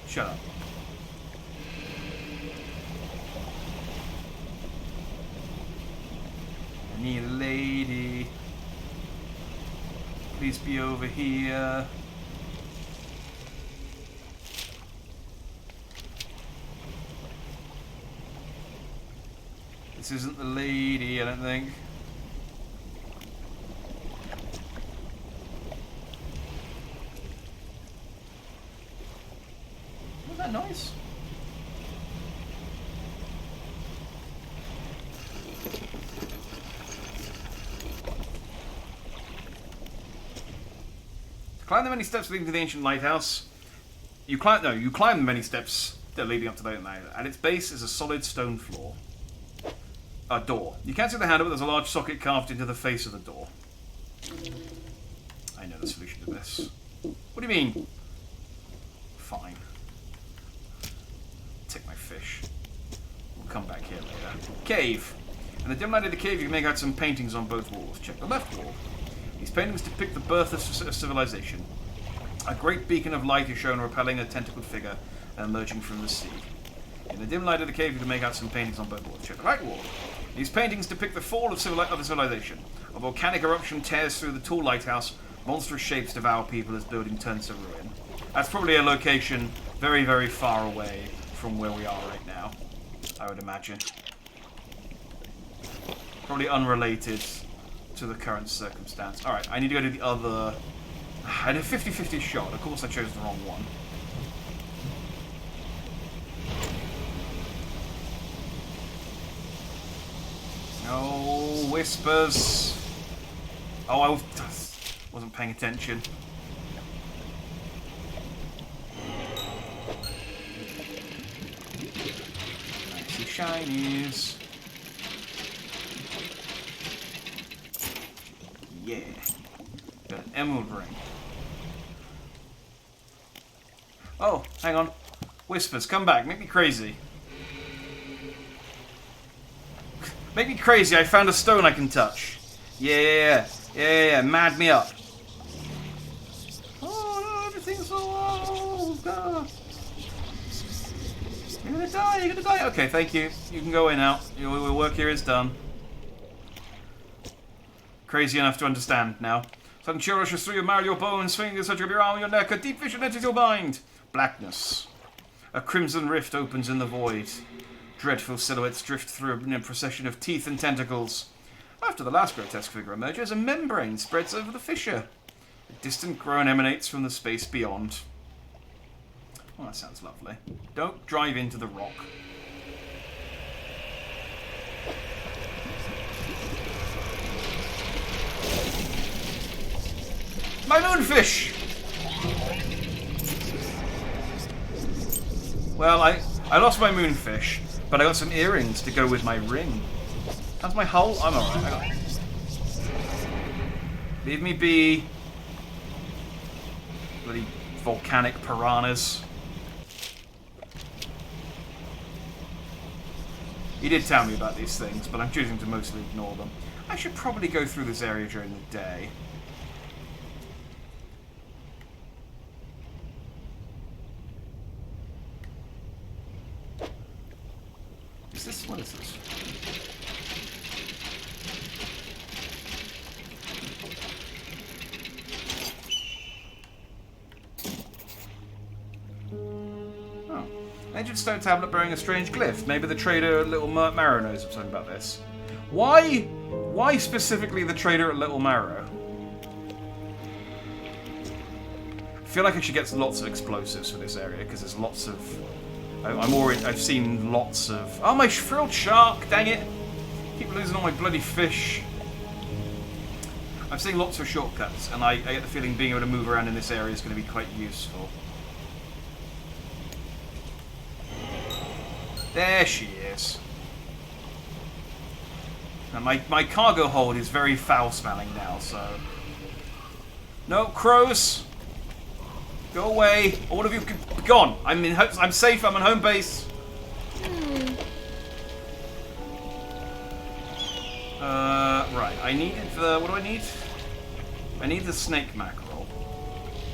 Shut up. I need a lady. Please be over here. This isn't the lady, I don't think. Wasn't that nice? To climb the many steps leading to the ancient lighthouse, you climb the many steps that are leading up to the lighthouse. At its base is a solid stone floor. A door. You can't see the handle, but there's a large socket carved into the face of the door. I know the solution to this. What do you mean? Fine. Take my fish. We'll come back here later. Cave. In the dim light of the cave, you can make out some paintings on both walls. Check the left wall. These paintings depict the birth of civilization. A great beacon of light is shown repelling a tentacled figure and emerging from the sea. In the dim light of the cave, you can make out some paintings on both walls. Check the right wall. These paintings depict the fall of a civilization. A volcanic eruption tears through the tall lighthouse. Monstrous shapes devour people as building turns to ruin. That's probably a location very, very far away from where we are right now, I would imagine. Probably unrelated to the current circumstance. Alright, I need to go to the other... I had a 50-50 shot. Of course I chose the wrong one. No whispers. Oh, I wasn't paying attention. I see shinies. Yeah. Got an emerald ring. Oh, hang on. Whispers, come back. Make me crazy. Make me crazy, I found a stone I can touch. Yeah. Mad me up. Oh no, everything's so old. You're gonna die. Okay, thank you. You can go in now. Your work here is done. Crazy enough to understand now. Sudden chill rushes through your marrow, your bones, fingers touch your arm, your neck. A deep vision enters your mind. Blackness. A crimson rift opens in the void. Dreadful silhouettes drift through in a procession of teeth and tentacles. After the last grotesque figure emerges, a membrane spreads over the fissure. A distant groan emanates from the space beyond. Oh, that sounds lovely. Don't drive into the rock. My moonfish! Well, I lost my moonfish. But I got some earrings to go with my ring. How's my hull? I'm alright. Leave me be. Bloody volcanic piranhas. He did tell me about these things, but I'm choosing to mostly ignore them. I should probably go through this area during the day. Is this? What is this? Oh. Ancient stone tablet bearing a strange glyph. Maybe the trader at Little Marrow knows something about this. Why? Why specifically the trader at Little Marrow? I feel like I should get lots of explosives for this area because there's lots of. I've seen lots of. Oh, my frilled shark! Dang it! Keep losing all my bloody fish. I'm seeing lots of shortcuts, and I get the feeling being able to move around in this area is going to be quite useful. There she is. Now my cargo hold is very foul-smelling now, so. No, crows! Go away! All of you, be gone! I'm safe. I'm on home base. Right. I needed the. What do I need? I need the snake mackerel,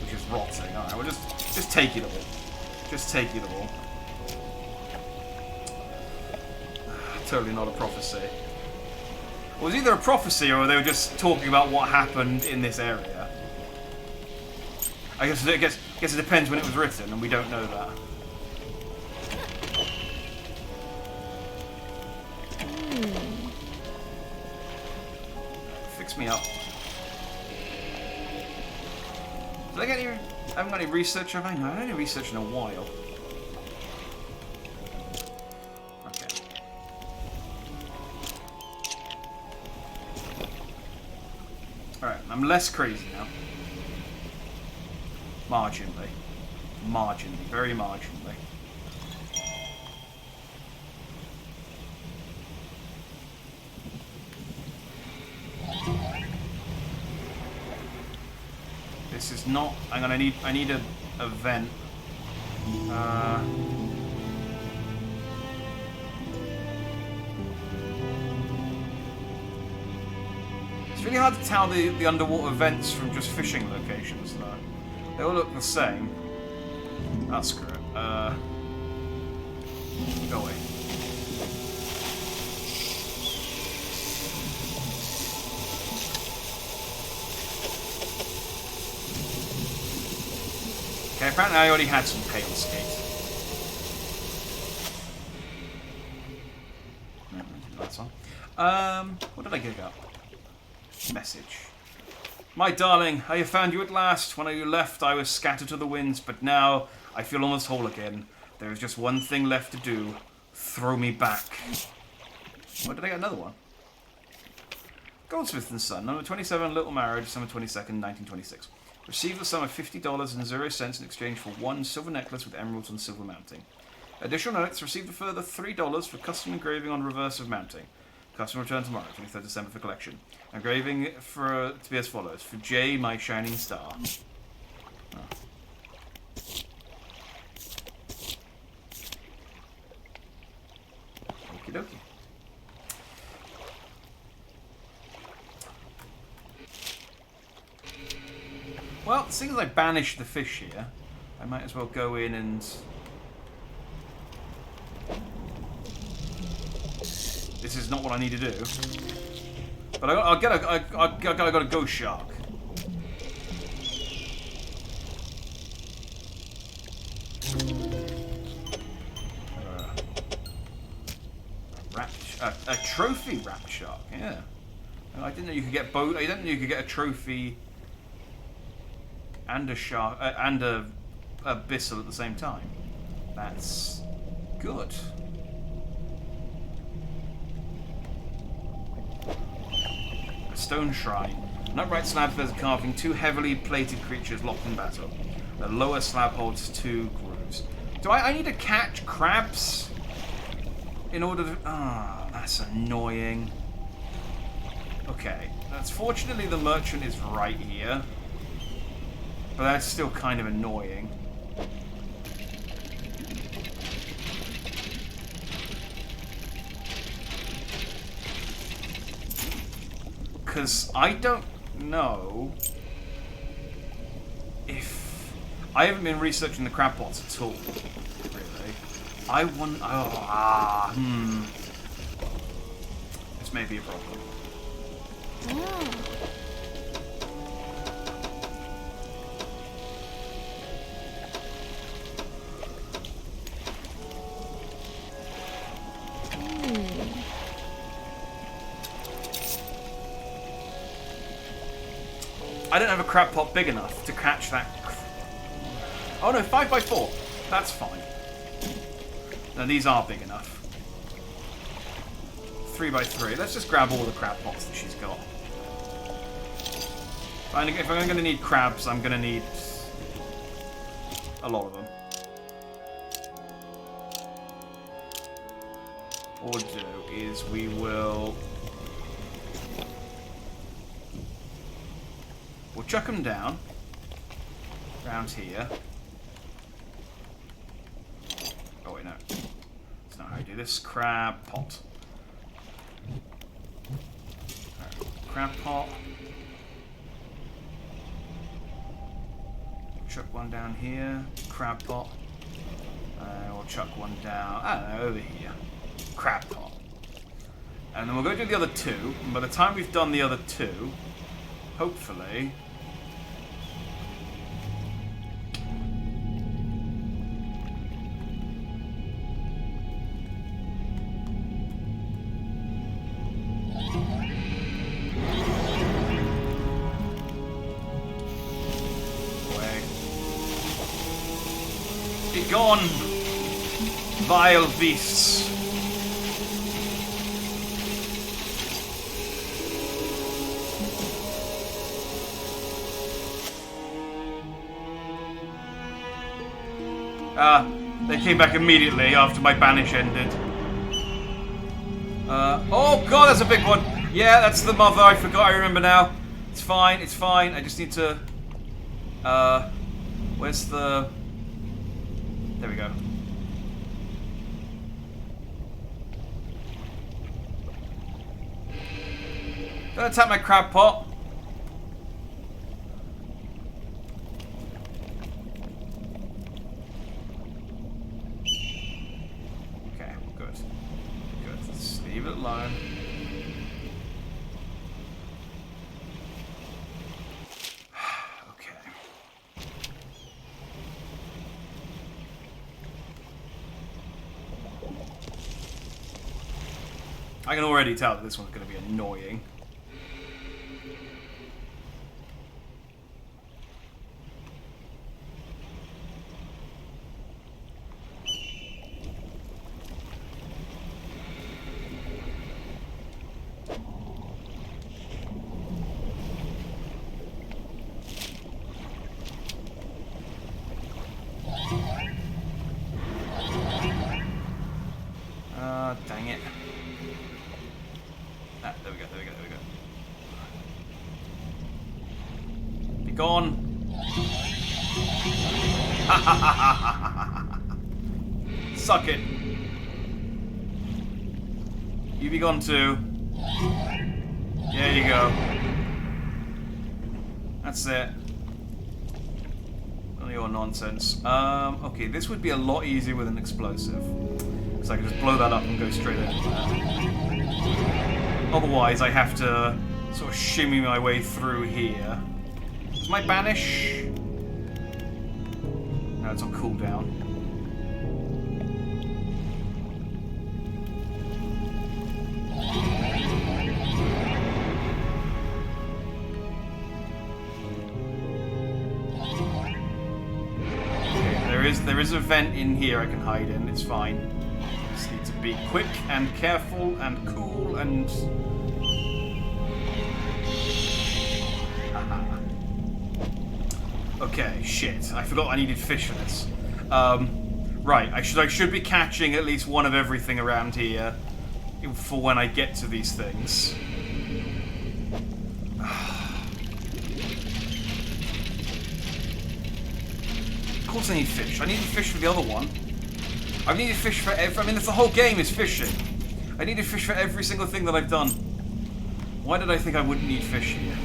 which is rotting. All right. We'll just take it all. Just take it all. Totally not a prophecy. It was either a prophecy or they were just talking about what happened in this area. I guess it depends when it was written, and we don't know that. Fix me up. Did I get any? I haven't got any research, have I? No, I haven't had any research in a while. Okay. Alright, I'm less crazy now. Marginally. Marginally. Very marginally. This is not. Hang on, I need a vent. It's really hard to tell the underwater vents from just fishing locations, though. They all look the same. Ah, screw it. Go away. Okay, apparently I already had some pale skate. No, that's on. What did I get up? Message. My darling, I have found you at last. When you left, I was scattered to the winds, but now I feel almost whole again. There is just one thing left to do. Throw me back. What did I get? Another one? Goldsmith and Son, number 27, Little Marrow, December 22nd, 1926. Receive the sum of $50.00 in exchange for one silver necklace with emeralds and silver mounting. Additional notes, receive a further $3 for custom engraving on reverse of mounting. Custom return tomorrow, 23rd December for collection. Engraving to be as follows. For J, my shining star. Oh. Okie dokie. Well, seeing as I banished the fish here, I might as well go in and... This is not what I need to do. But I got a ghost shark. A trophy rat shark, yeah. I didn't know you could get both. I didn't know you could get a trophy and a shark and a abyssal at the same time. That's good. A stone shrine. An upright slab bears a carving, two heavily plated creatures locked in battle. The lower slab holds two grooves. Do I need to catch crabs in order to... Ah, that's annoying. Okay, that's fortunately the merchant is right here. But that's still kind of annoying. Because I don't know if... I haven't been researching the crab pots at all, really. I want... This may be a problem. Oh. I don't have a crab pot big enough to catch that. Oh no, 5x4. That's fine. No, these are big enough. 3x3. Let's just grab all the crab pots that she's got. If I'm going to need crabs, I'm going to need a lot of them. What we'll do is we will... We'll chuck them down. Around here. Oh wait, no. That's not how I do this. Crab pot. Crab pot. Chuck one down here. Crab pot. We'll chuck one down. I don't know, over here. Crab pot. And then we'll go do the other two. And by the time we've done the other two, hopefully... Gone, vile beasts. They came back immediately after my banish ended. Oh god, that's a big one. Yeah, that's the mother. I forgot. I remember now. It's fine. It's fine. I just need to. Where's the? There we go. Don't attack my crab pot. Okay, good. Good. Let's leave it alone. I can already tell that this one's going to be annoying. Dang it. Ah, there we go, there we go, there we go. Be gone. Suck it. You be gone too. There you go. That's it. None of your nonsense. Okay, this would be a lot easier with an explosive. Because I can just blow that up and go straight in. Otherwise, I have to sort of shimmy my way through here. Is my banish? No, it's on cooldown. Okay, there is a vent in here I can hide in. It's fine. Just need to be quick and careful and cool and. Okay, shit. I forgot I needed fish for this. Right, I should be catching at least one of everything around here for when I get to these things. Of course I need fish. I needed fish for the other one. I've needed fish for every... I mean, that's the whole game is fishing. I needed fish for every single thing that I've done. Why did I think I wouldn't need fish here?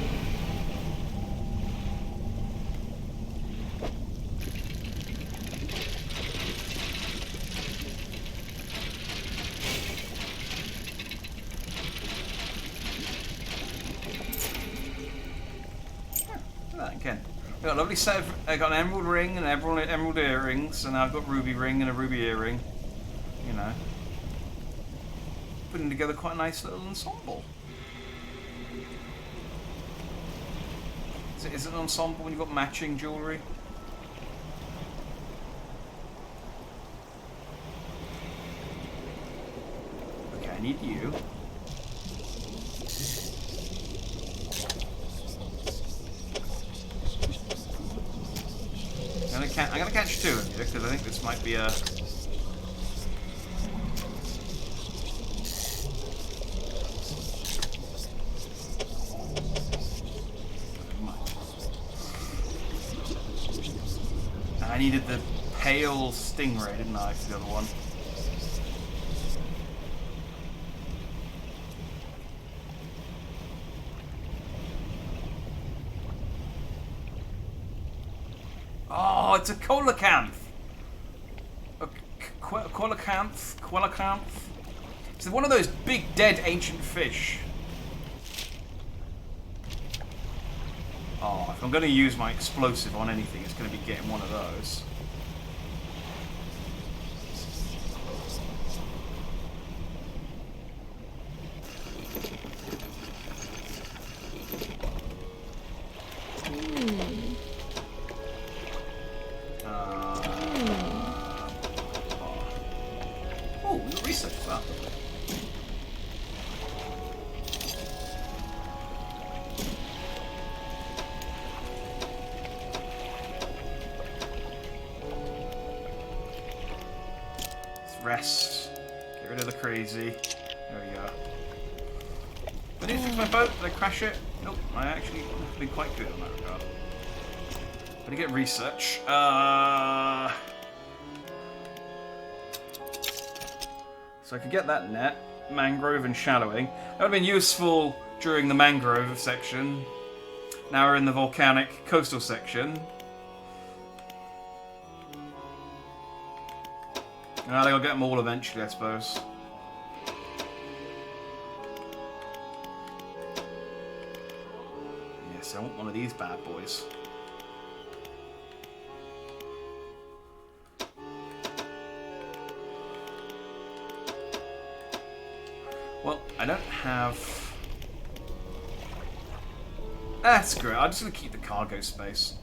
got a lovely set of... I got an emerald ring and emerald earrings, and I've got ruby ring and a ruby earring. You know. Putting together quite a nice little ensemble. Is it an ensemble when you've got matching jewellery? Okay, I need you. I'm gonna catch two of you because I think this might be a. I needed the pale stingray, didn't I, for the other one? Oh, it's a coelacanth. A coelacanth. It's one of those big dead ancient fish. Oh, if I'm going to use my explosive on anything, it's going to be getting one of those. Oh, we got research for that. Rest. Get rid of the crazy. There we go. Did I fix my boat? Did I crash it? Nope. I actually have been quite good on that regard. But to get research. So I could get that net. Mangrove and shallowing. That would have been useful during the mangrove section. Now we're in the volcanic coastal section. I think I'll get them all eventually, I suppose. Yes, I want one of these bad boys. Well, I don't have... That's great. I'm just going to keep the cargo space.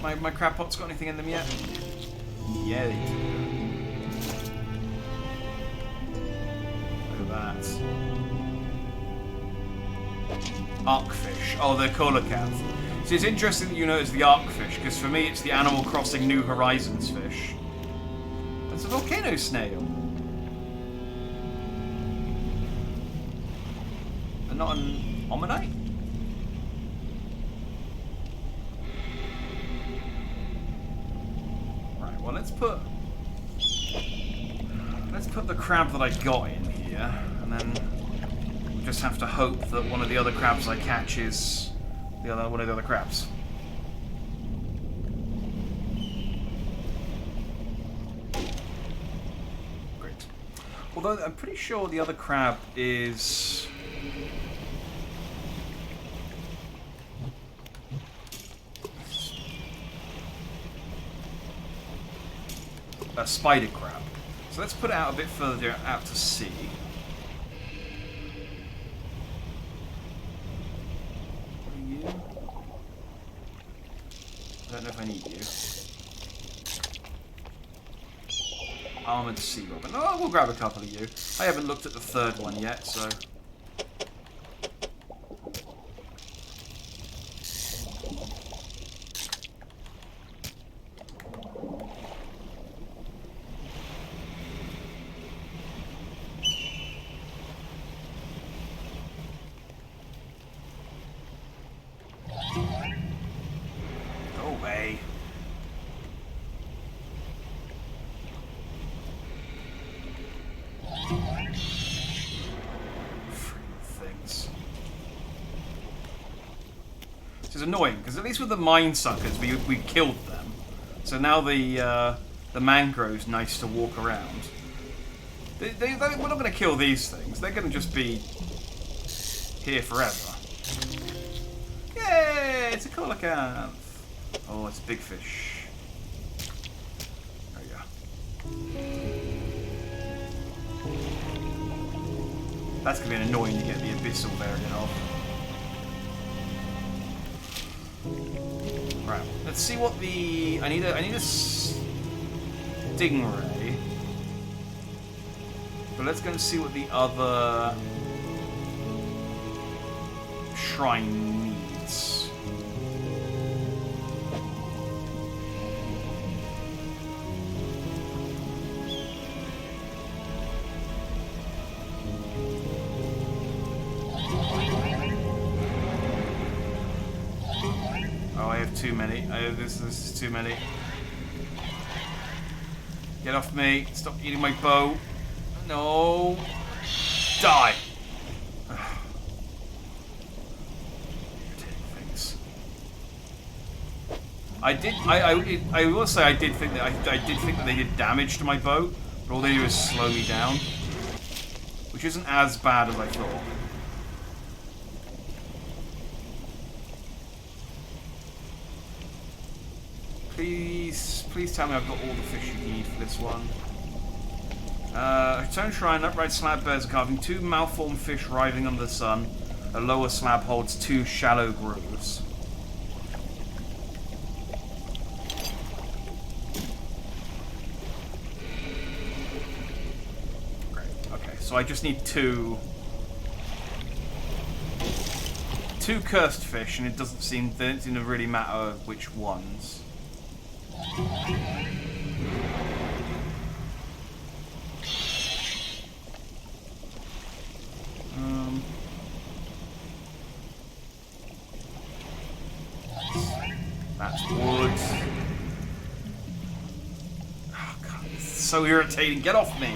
My crab pots got anything in them yet? Yeah, they do. Look at that. Arkfish. Oh, they're coelacanth. So it's interesting that you notice the arkfish, because for me it's the Animal Crossing New Horizons fish. It's a volcano snail. And not an omanite? Well, let's put the crab that I got in here, and then we'll just have to hope that one of the other crabs I catch is one of the other crabs. Great. Although I'm pretty sure the other crab is. A spider crab. So let's put it out a bit further out to sea. What are you? I don't know if I need you. Armored sea robin. Oh, we'll grab a couple of you. I haven't looked at the third one yet, so. It's annoying because at least with the mine suckers we killed them, so now the mangrove's nice to walk around. We're not going to kill these things. They're going to just be here forever. Yay! Yeah, it's a coelacanth. Oh, it's a big fish. There we go. That's gonna be annoying to get the abyssal variant of. Right, let's see what the... I need a stingray. But let's go and see what the other shrine needs. Oh, I have too many. This is too many. Get off me. Stop eating my bow. No. Die. Things. I will say I did think that I did think that they did damage to my bow, but all they do is slow me down, which isn't as bad as I thought. Please tell me I've got all the fish you need for this one. Stone shrine, upright slab bears a carving, 2 malformed fish writhing under the sun. A lower slab holds 2 shallow grooves. Great. Okay, so I just need 2 cursed fish, and it doesn't seem to really matter which ones. That's wood. Oh god, this is so irritating. Get off me.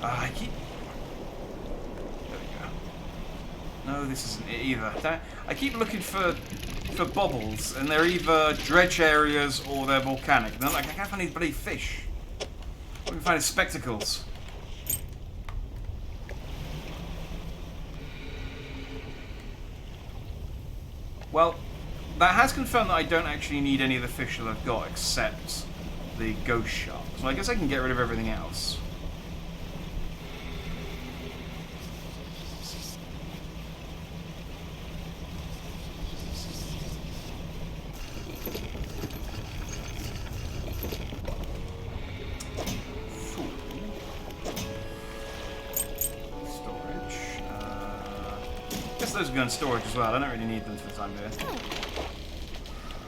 I keep... There we go. No, this isn't it either. I keep looking for bobbles, and they're either dredge areas or they're volcanic. And I'm like, I can't find these bloody fish. What can I find is spectacles. Well, that has confirmed that I don't actually need any of the fish that I've got except the ghost shark. So I guess I can get rid of everything else. Those are going in storage as well. I don't really need them for the time being.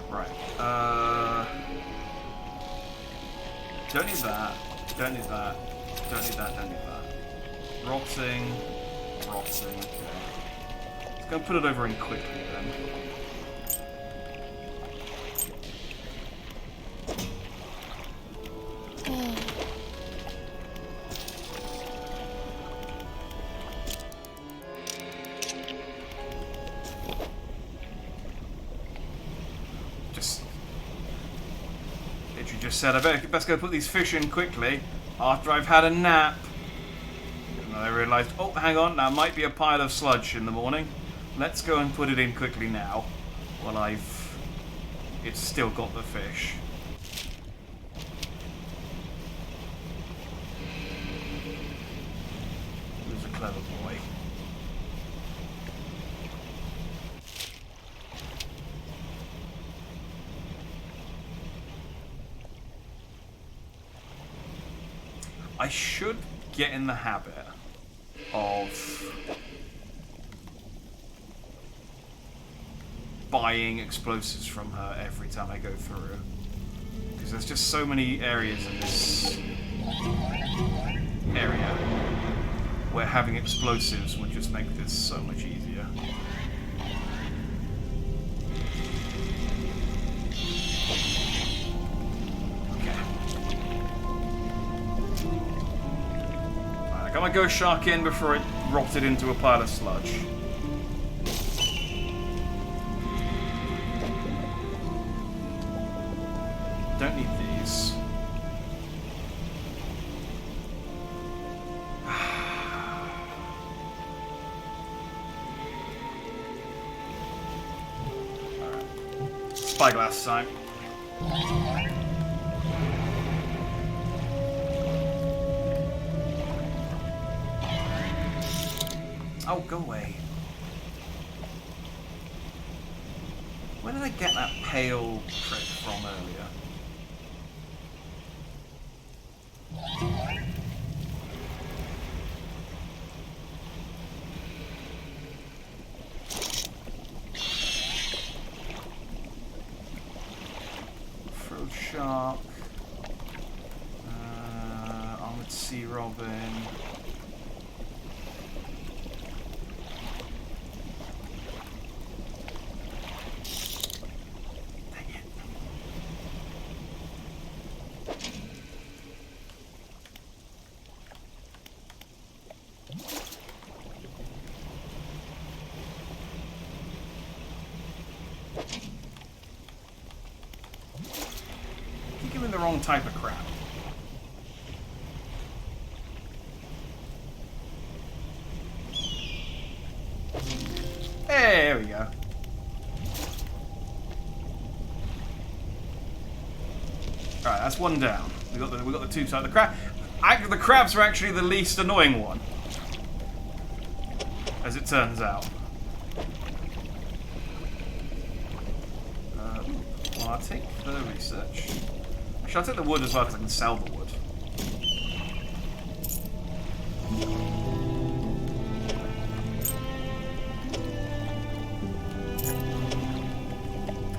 Right. Don't need that. Don't need that. Don't need that. Don't need that. Rotting. Rotting. Okay. Let's go and put it over in quickly then. Said I best go put these fish in quickly after I've had a nap. And then I realised, oh, hang on, that might be a pile of sludge in the morning. Let's go and put it in quickly now while it's still got the fish. Who's a clever boy? I should get in the habit of buying explosives from her every time I go through. Because there's just so many areas in this area where having explosives would just make this so much easier. Got my ghost shark in before it rotted into a pile of sludge. Don't need these. Alright. Spyglass time. Oh, go away. Where did I get that pale trick from earlier? Frilled shark. Armored sea robin. The wrong type of crap. Hey, there we go. Alright, that's one down. We got the two sides. The crabs are actually the least annoying one, as it turns out. Well, I'll take the research. Actually, I'll take the wood as well, because I can sell the wood.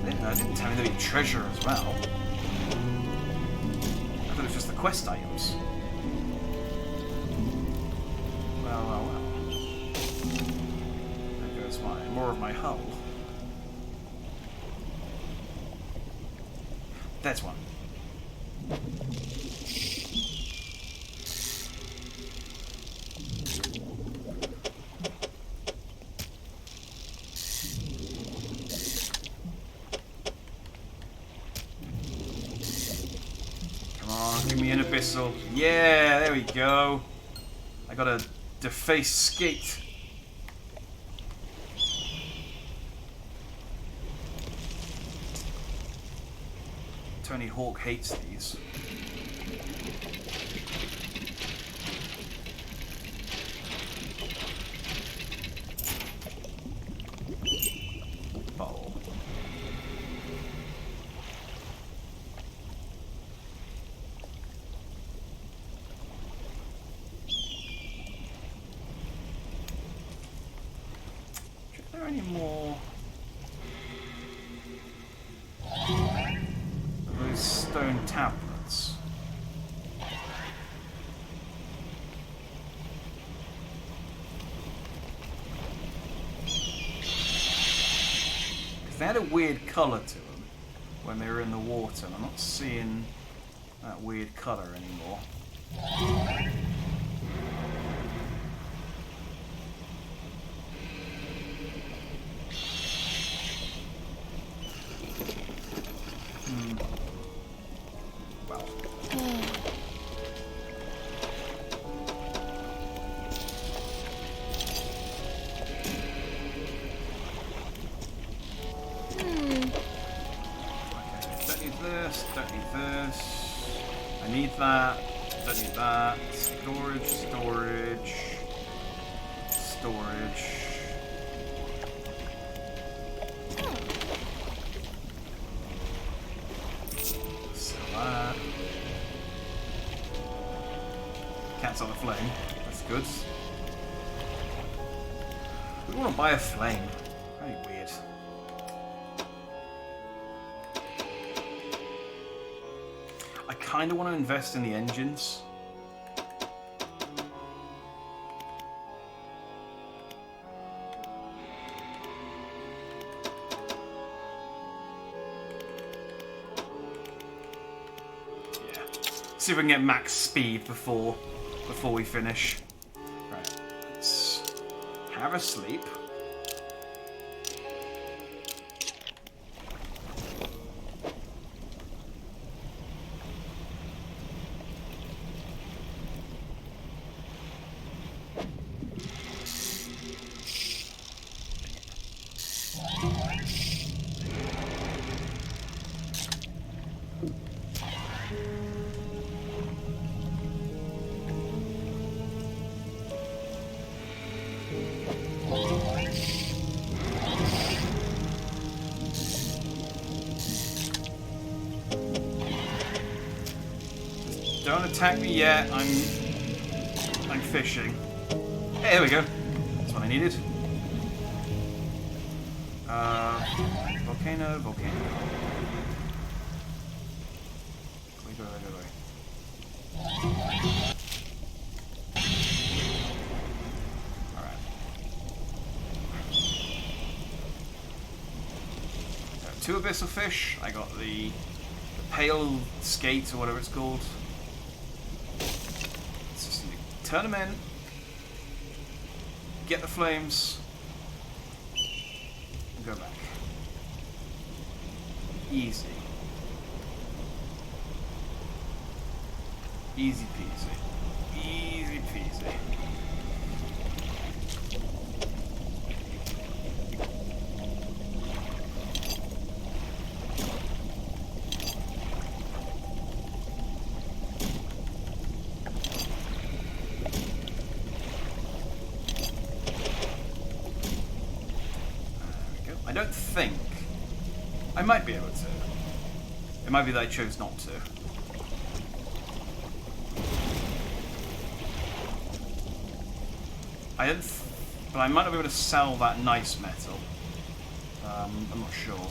It didn't tell me there'd be treasure as well. I thought it was just the quest items. Well. There goes more of my hull. There's one. Give me an abyssal. Yeah, there we go. I got a defaced skate. Tony Hawk hates these. Bottle. Are there any more? Those stone tablets. They had a weird colour to them when they were in the water, and I'm not seeing that weird colour anymore. Well. Don't need this. I need that. Don't need that. Storage. Sell that. Cat's on a flame. That's good. We want to buy a flame. Very weird. I kind of want to invest in the engines. Yeah. See if we can get max speed before we finish. Right. Let's have a sleep. Don't attack me yet. I'm fishing. Hey, there we go. That's what I needed. Volcano. Go away. Alright. Got 2 abyssal fish. I got the pale skate or whatever it's called. Let's just turn them in. Get the flames. And go back. Easy. Easy peasy. Easy peasy. There we go. I don't think I might be able to. It might be that I chose not to. But I might not be able to sell that nice metal. I'm not sure.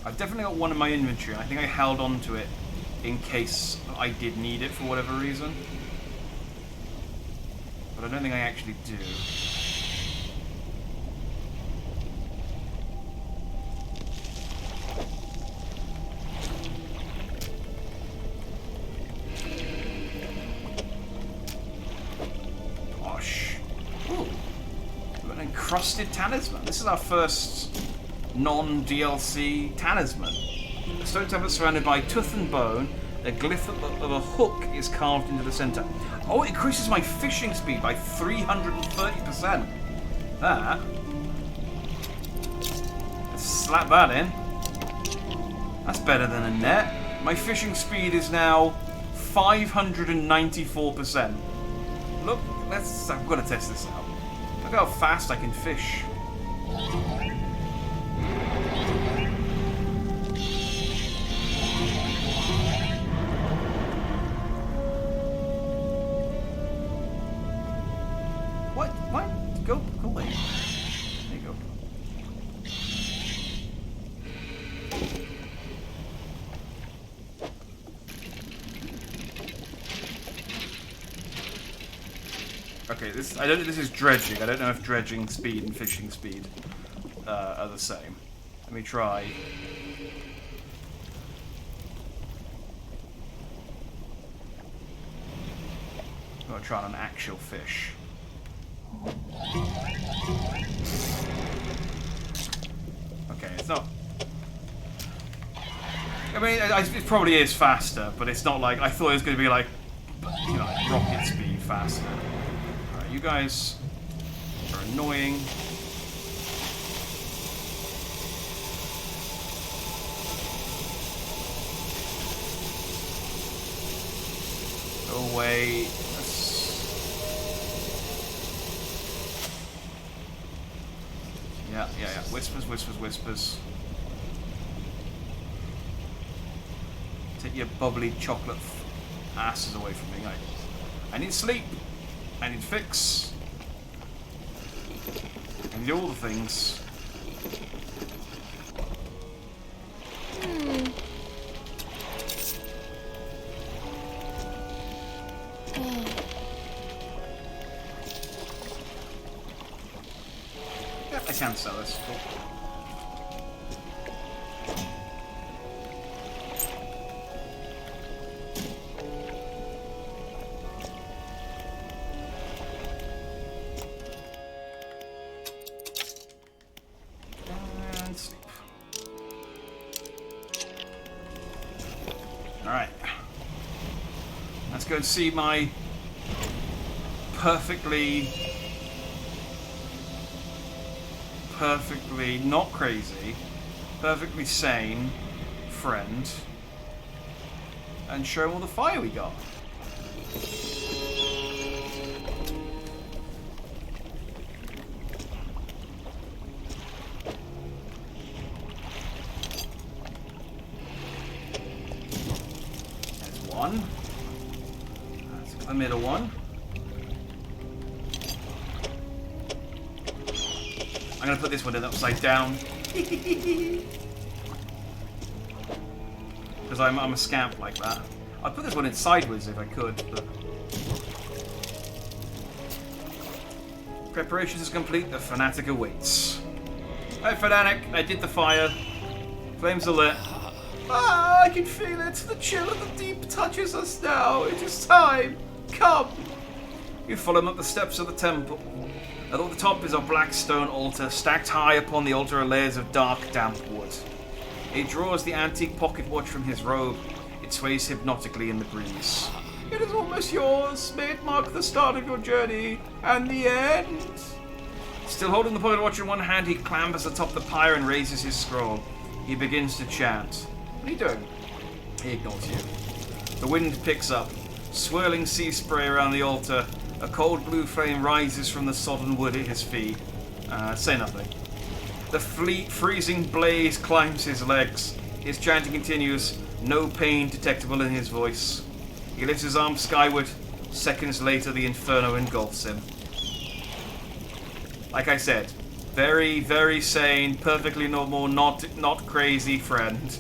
I've definitely got one in my inventory. I think I held on to it in case I did need it for whatever reason. But I don't think I actually do. Gosh. Ooh. We've got an encrusted talisman. This is our first non-DLC talisman. A stone tablet surrounded by tooth and bone. A glyph of a hook is carved into the center. Oh, it increases my fishing speed by 330%. That. Let's slap that in. That's better than a net. My fishing speed is now 594%. Look, I've got to test this out. Look how fast I can fish. What? Go away. There you go. Okay, I don't know if this is dredging. I don't know if dredging speed and fishing speed are the same. Let me try. I'm gonna try on an actual fish. Okay, it's not. I mean, it probably is faster, but it's not like I thought it was going to be like, you know, like rocket speed faster. All right, you guys are annoying. Go away. Yeah. Whispers. Take your bubbly chocolate asses away from me. I need sleep. I need fix. I need all the things. Yeah, I can sell this. Cool. Alright. Let's go and see my perfectly not crazy, perfectly sane friend and show him all the fire we got. There's one. Let's get the middle one. I'm going to put this one in upside down. Because I'm a scamp like that. I'd put this one in sideways if I could, but... Preparations is complete, the fanatic awaits. Hey fanatic, I did the fire. Flames are lit. Ah, I can feel it. The chill of the deep touches us now. It is time. Come. You follow him up the steps of the temple. At the top is a black stone altar. Stacked high upon the altar are layers of dark, damp wood. He draws the antique pocket watch from his robe. It sways hypnotically in the breeze. It is almost yours. May it mark the start of your journey and the end. Still holding the pocket watch in one hand, he clambers atop the pyre and raises his scroll. He begins to chant. What are you doing? He ignores you. The wind picks up. Swirling sea spray around the altar. A cold blue flame rises from the sodden wood at his feet. Say nothing. The freezing blaze climbs his legs. His chanting continues, no pain detectable in his voice. He lifts his arms skyward. Seconds later, the inferno engulfs him. Like I said, very, very sane, perfectly normal, not crazy friend.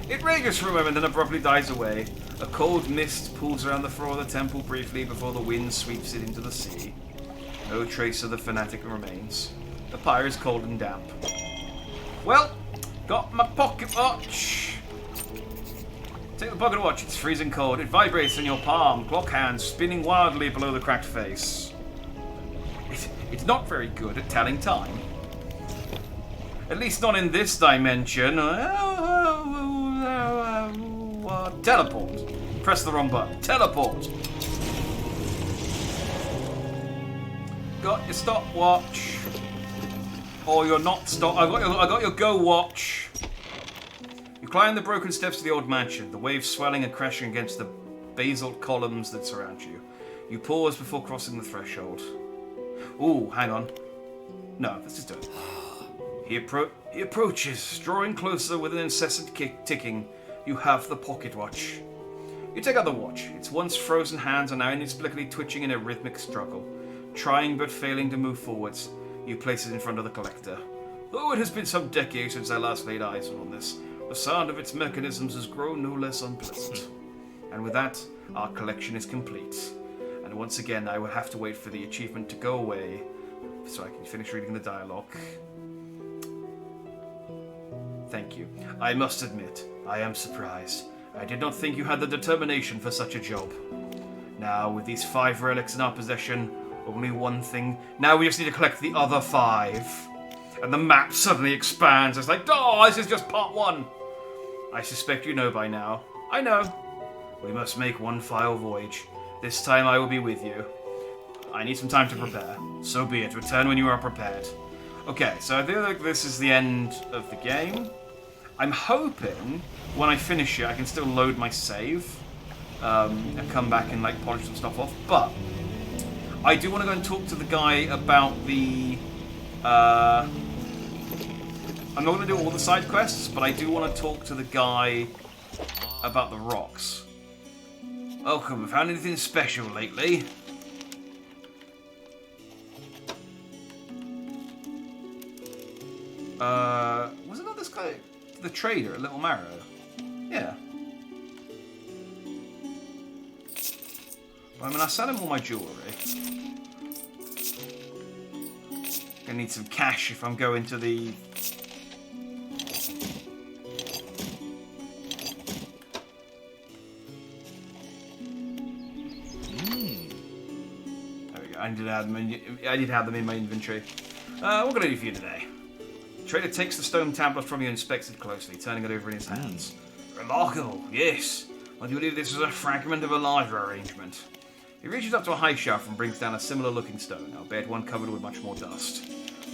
It rages for a moment, then abruptly dies away. A cold mist pulls around the floor of the temple briefly before the wind sweeps it into the sea. No trace of the fanatic remains. The pyre is cold and damp. Well, got my pocket watch. Take the pocket watch, it's freezing cold. It vibrates in your palm, clock hands spinning wildly below the cracked face. It's not very good at telling time. At least not in this dimension. Teleport. Press the wrong button. Teleport. Got your stopwatch. Or your not stop. I got your go watch. You climb the broken steps of the old mansion, the waves swelling and crashing against the basalt columns that surround you. You pause before crossing the threshold. Ooh, hang on. No, let's just do it. He approaches, drawing closer with an incessant ticking. You have the pocket watch. You take out the watch. Its once frozen hands are now inexplicably twitching in a rhythmic struggle. Trying but failing to move forwards, you place it in front of the collector. Though it has been some decades since I last laid eyes on this, the sound of its mechanisms has grown no less unpleasant. And with that, our collection is complete. And once again, I will have to wait for the achievement to go away so I can finish reading the dialogue. Thank you. I must admit, I am surprised. I did not think you had the determination for such a job. Now, with these 5 relics in our possession, only one thing. Now we just need to collect the other 5. And the map suddenly expands. It's like, oh, this is just part 1. I suspect you know by now. I know. We must make one final voyage. This time I will be with you. I need some time to prepare. So be it. Return when you are prepared. Okay, so I feel like this is the end of the game. I'm hoping when I finish it, I can still load my save and come back and like polish some stuff off. But I do want to go and talk to the guy about the. I'm not going to do all the side quests, but I do want to talk to the guy about the rocks. Welcome. Have you found anything special lately? Was it not this guy, the trader at Little Marrow? Yeah. I mean, I sell him all my jewellery. Gonna need some cash if I'm going to the... There we go. I need to have them in my inventory. What can I do for you today? The trader takes the stone tablet from you and inspects it closely, turning it over in his hands. Remarkable, yes. I do believe this is a fragment of a larger arrangement. He reaches up to a high shelf and brings down a similar-looking stone, albeit one covered with much more dust.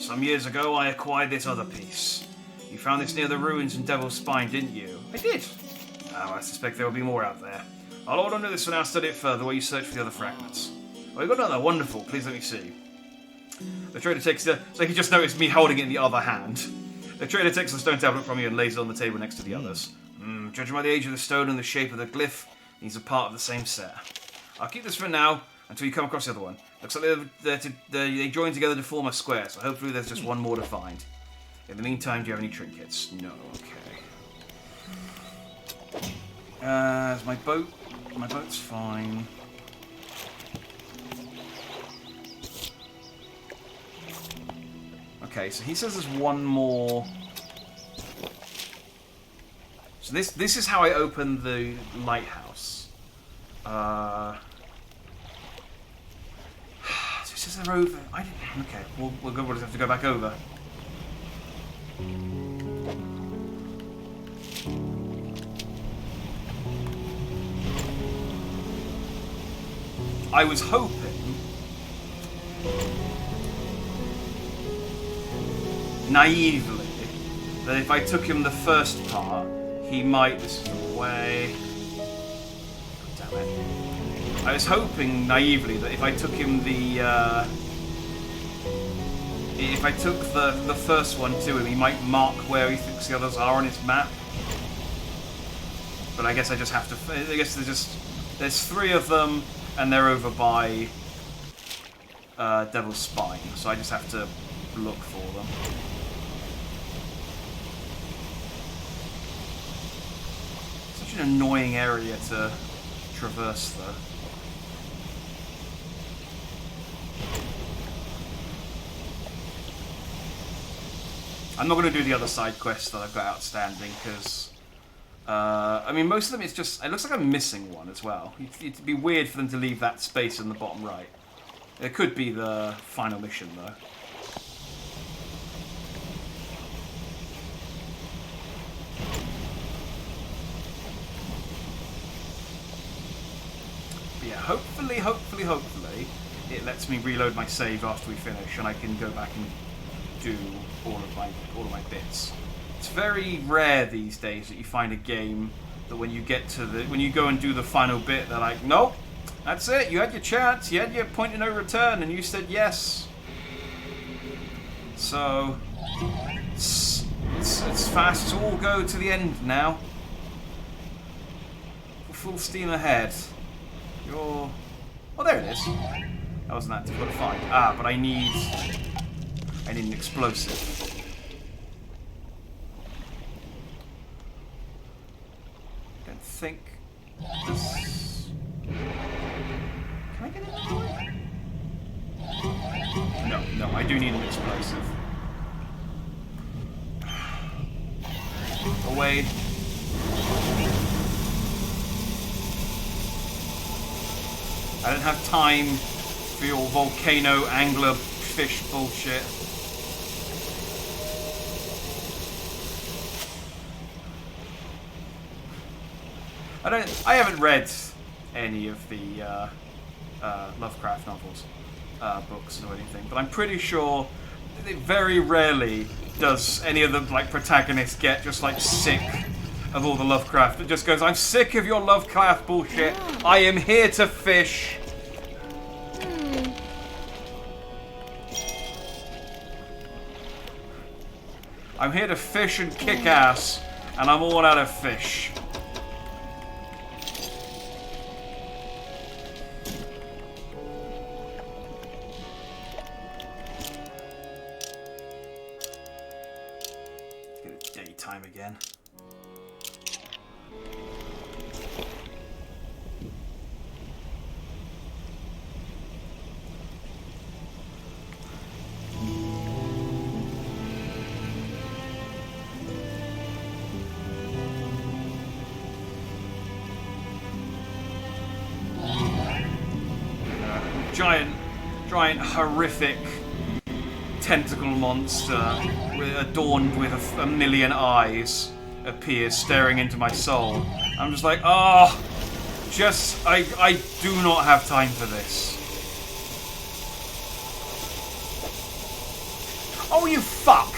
Some years ago, I acquired this other piece. You found this near the ruins in Devil's Spine, didn't you? I did. Oh, I suspect there will be more out there. I'll hold on to this for now, study it further while you search for the other fragments. Oh, you got another. Wonderful. Please let me see. The trader takes the... So he just noticed me holding it in the other hand. The trader takes the stone tablet from you and lays it on the table next to the others. Judging by the age of the stone and the shape of the glyph, these are part of the same set. I'll keep this for now until you come across the other one. Looks like they join together to form a square, so hopefully there's just one more to find. In the meantime, do you have any trinkets? No, okay. Is my boat? My boat's fine. Okay, so he says there's one more. So this is how I open the lighthouse. So it says they're over. I didn't. Okay, we'll just have to go back over. I was hoping naively that if I took him the first part, he might. This is the way. Damn it! I was hoping naively that if I took him the if I took the first one to him, he might mark where he thinks the others are on his map. But I guess I just have to. I guess there's 3 of them, and they're over by Devil's Spine, so I just have to look for them. Such an annoying area to traverse, though. I'm not going to do the other side quests that I've got outstanding, because... I mean, most of them, it's just... It looks like I'm missing one as well. It'd be weird for them to leave that space in the bottom right. It could be the final mission, though. But yeah, hopefully, it lets me reload my save after we finish, and I can go back and do all of my bits. It's very rare these days that you find a game that when you go and do the final bit, they're like, nope, that's it, you had your chance, you had your point of no return, and you said yes. So, it's fast to all go to the end now. Full steam ahead. Oh, there it is. That wasn't that difficult to find. Ah, but I need an explosive. Don't think this. Can I get in there? No, I do need an explosive. Away. I don't have time for your volcano angler fish bullshit. I haven't read any of the Lovecraft novels, books or anything, but I'm pretty sure that very rarely does any of the protagonists get just sick of all the Lovecraft. It just goes, I'm sick of your Lovecraft bullshit. I am here to fish. I'm here to fish and kick ass, and I'm all out of fish. Get it daytime again. Giant, horrific tentacle monster adorned with a million eyes appears, staring into my soul. I'm just like, oh, I do not have time for this. Oh, you fuck!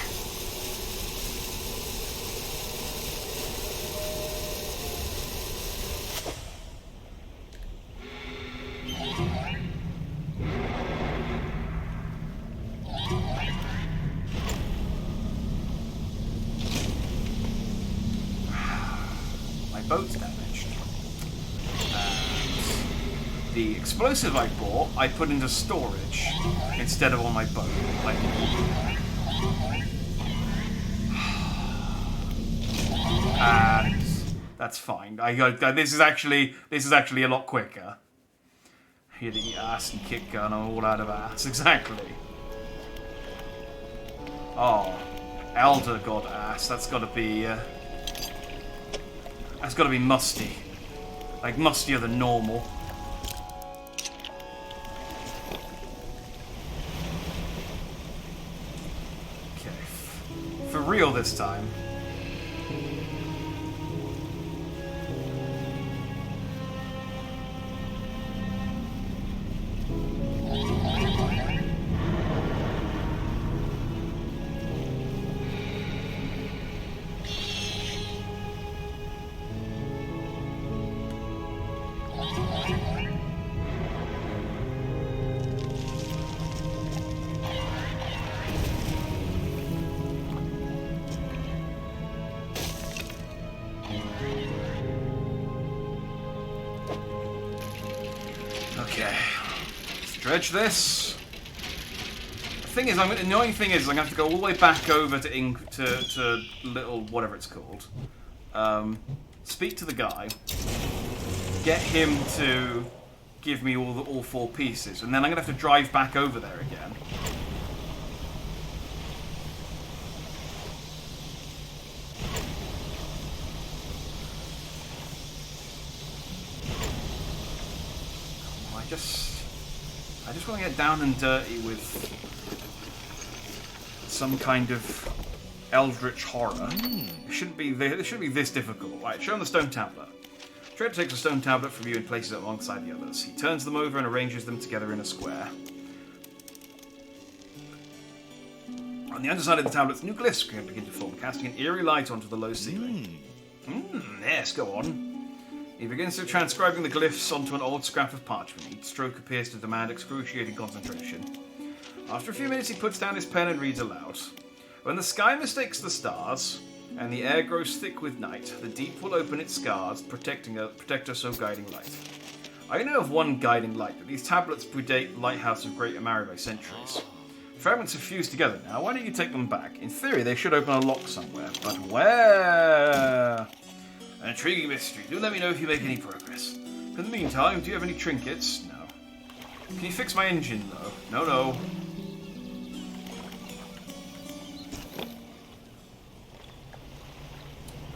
boat's damaged. And the explosive I bought, I put into storage instead of on my boat. Like, and that's fine. This is actually a lot quicker. Here the ass and kick gun are all out of ass. Exactly. Oh, Elder God ass. That's got to be musty. Like mustier than normal. Okay, for real this time. Okay, let's dredge this. The thing is, the annoying thing is, I'm going to have to go all the way back over to little whatever it's called. Speak to the guy, get him to give me all 4 pieces, and then I'm going to have to drive back over there again. I just want to get down and dirty with some kind of eldritch horror. It shouldn't be this difficult. Right, show him the stone tablet. Tread takes a stone tablet from you and places it alongside the others. He turns them over and arranges them together in a square. On the underside of the tablets, new glyphs can begin to form, casting an eerie light onto the low ceiling. Yes, go on. He begins to transcribing the glyphs onto an old scrap of parchment. Each stroke appears to demand excruciating concentration. After a few minutes, he puts down his pen and reads aloud. When the sky mistakes the stars, and the air grows thick with night, the deep will open its scars, protect us, O guiding light. I know of one guiding light, but these tablets predate Lighthouse of Great Amari by centuries. Fragments have fused together now. Why don't you take them back? In theory, they should open a lock somewhere, but where? An intriguing mystery. Do let me know if you make any progress. In the meantime, do you have any trinkets? No. Can you fix my engine, though? No.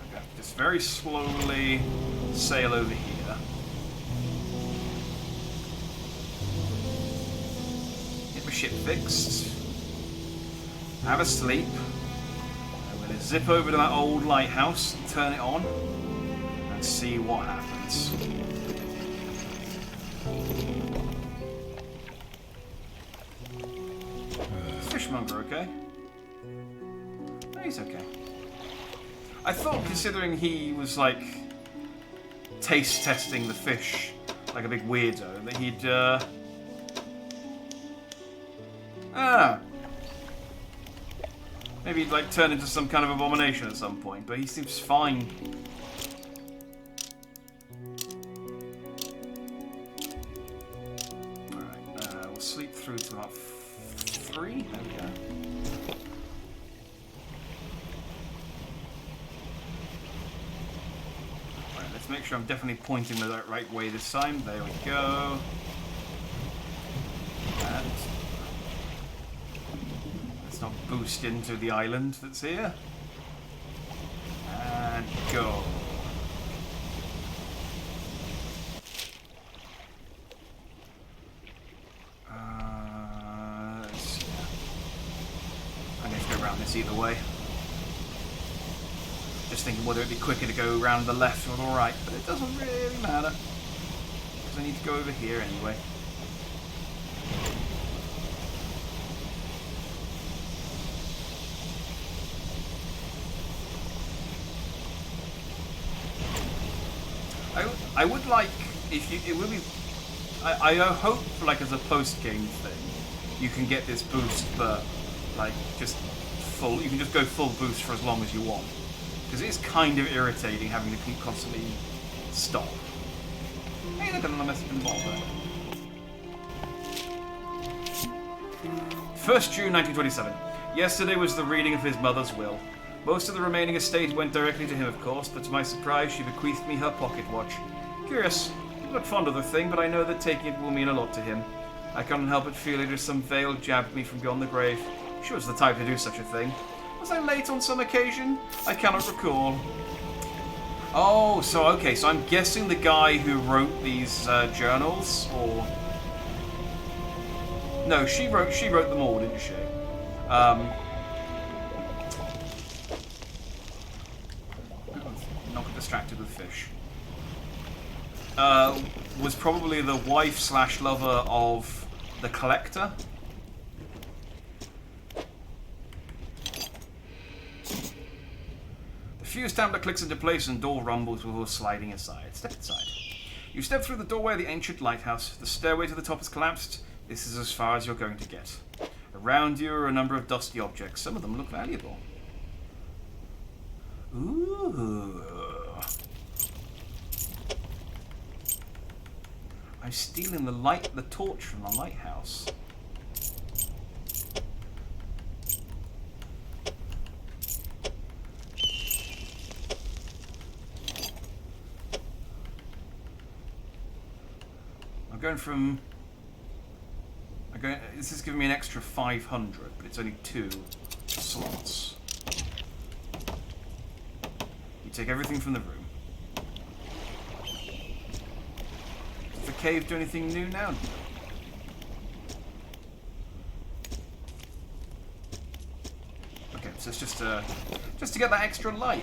Okay, just very slowly sail over here. Get my ship fixed. Have a sleep. I'm going to zip over to that old lighthouse and turn it on. And see what happens. Is Fishmonger okay? No, he's okay. I thought, considering he was like taste testing the fish like a big weirdo, that he'd maybe he'd like turn into some kind of abomination at some point, but he seems fine. Through to about 3. There we go. Right, let's make sure I'm definitely pointing the right way this time. There we go. And let's not boost into the island that's here. And go. Either way. Just thinking whether it'd be quicker to go around the left or the right, but it doesn't really matter. Because I need to go over here anyway. I would like, if you, it would be, I hope, like, as a post-game thing, you can get this boost, but, like, just full, you can just go full boost for as long as you want. Because it is kind of irritating having to keep constantly stop. Hey, look at the message in the bottom there. 1st June 1927. Yesterday was the reading of his mother's will. Most of the remaining estate went directly to him, of course, but to my surprise she bequeathed me her pocket watch. Curious. I'm not fond of the thing, but I know that taking it will mean a lot to him. I can't help but feel it as some veil jabbed me from beyond the grave. She was the type to do such a thing. Was I late on some occasion? I cannot recall. Oh, so okay, so I'm guessing the guy who wrote these journals, or... No, she wrote them all, didn't she? Not get distracted with fish. Was probably the wife / lover of the collector. The fuse tablet clicks into place and door rumbles before sliding aside. Step inside. You step through the doorway of the ancient lighthouse. The stairway to the top has collapsed. This is as far as you're going to get. Around you are a number of dusty objects. Some of them look valuable. Ooh. I'm stealing the torch from the lighthouse. I'm going from... This is giving me an extra 500, but it's only 2 slots. You take everything from the room. Does the cave do anything new now? Okay, so it's just to get that extra light.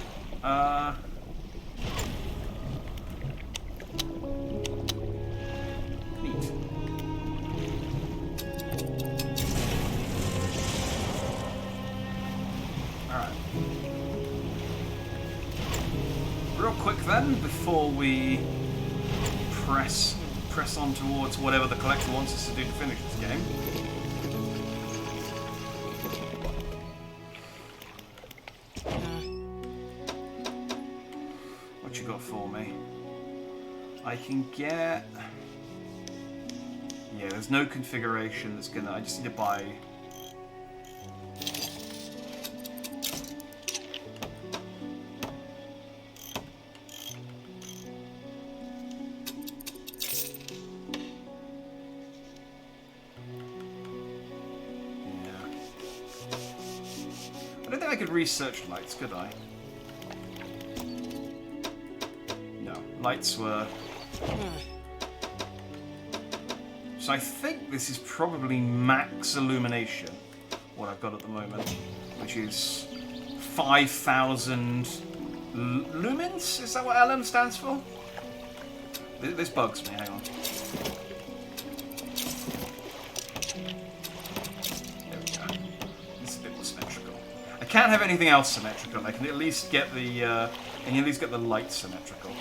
Neat. Alright. Real quick then, before we press on towards whatever the collector wants us to do to finish this game. What you got for me? I can get... Yeah, there's no configuration that's gonna... I just need to buy... I don't think I could research lights, could I? No, lights were... So I think this is probably max illumination, what I've got at the moment, which is 5,000 lumens? Is that what LM stands for? This bugs me, hang on. I can't have anything else symmetrical. I can at least get the light symmetrical.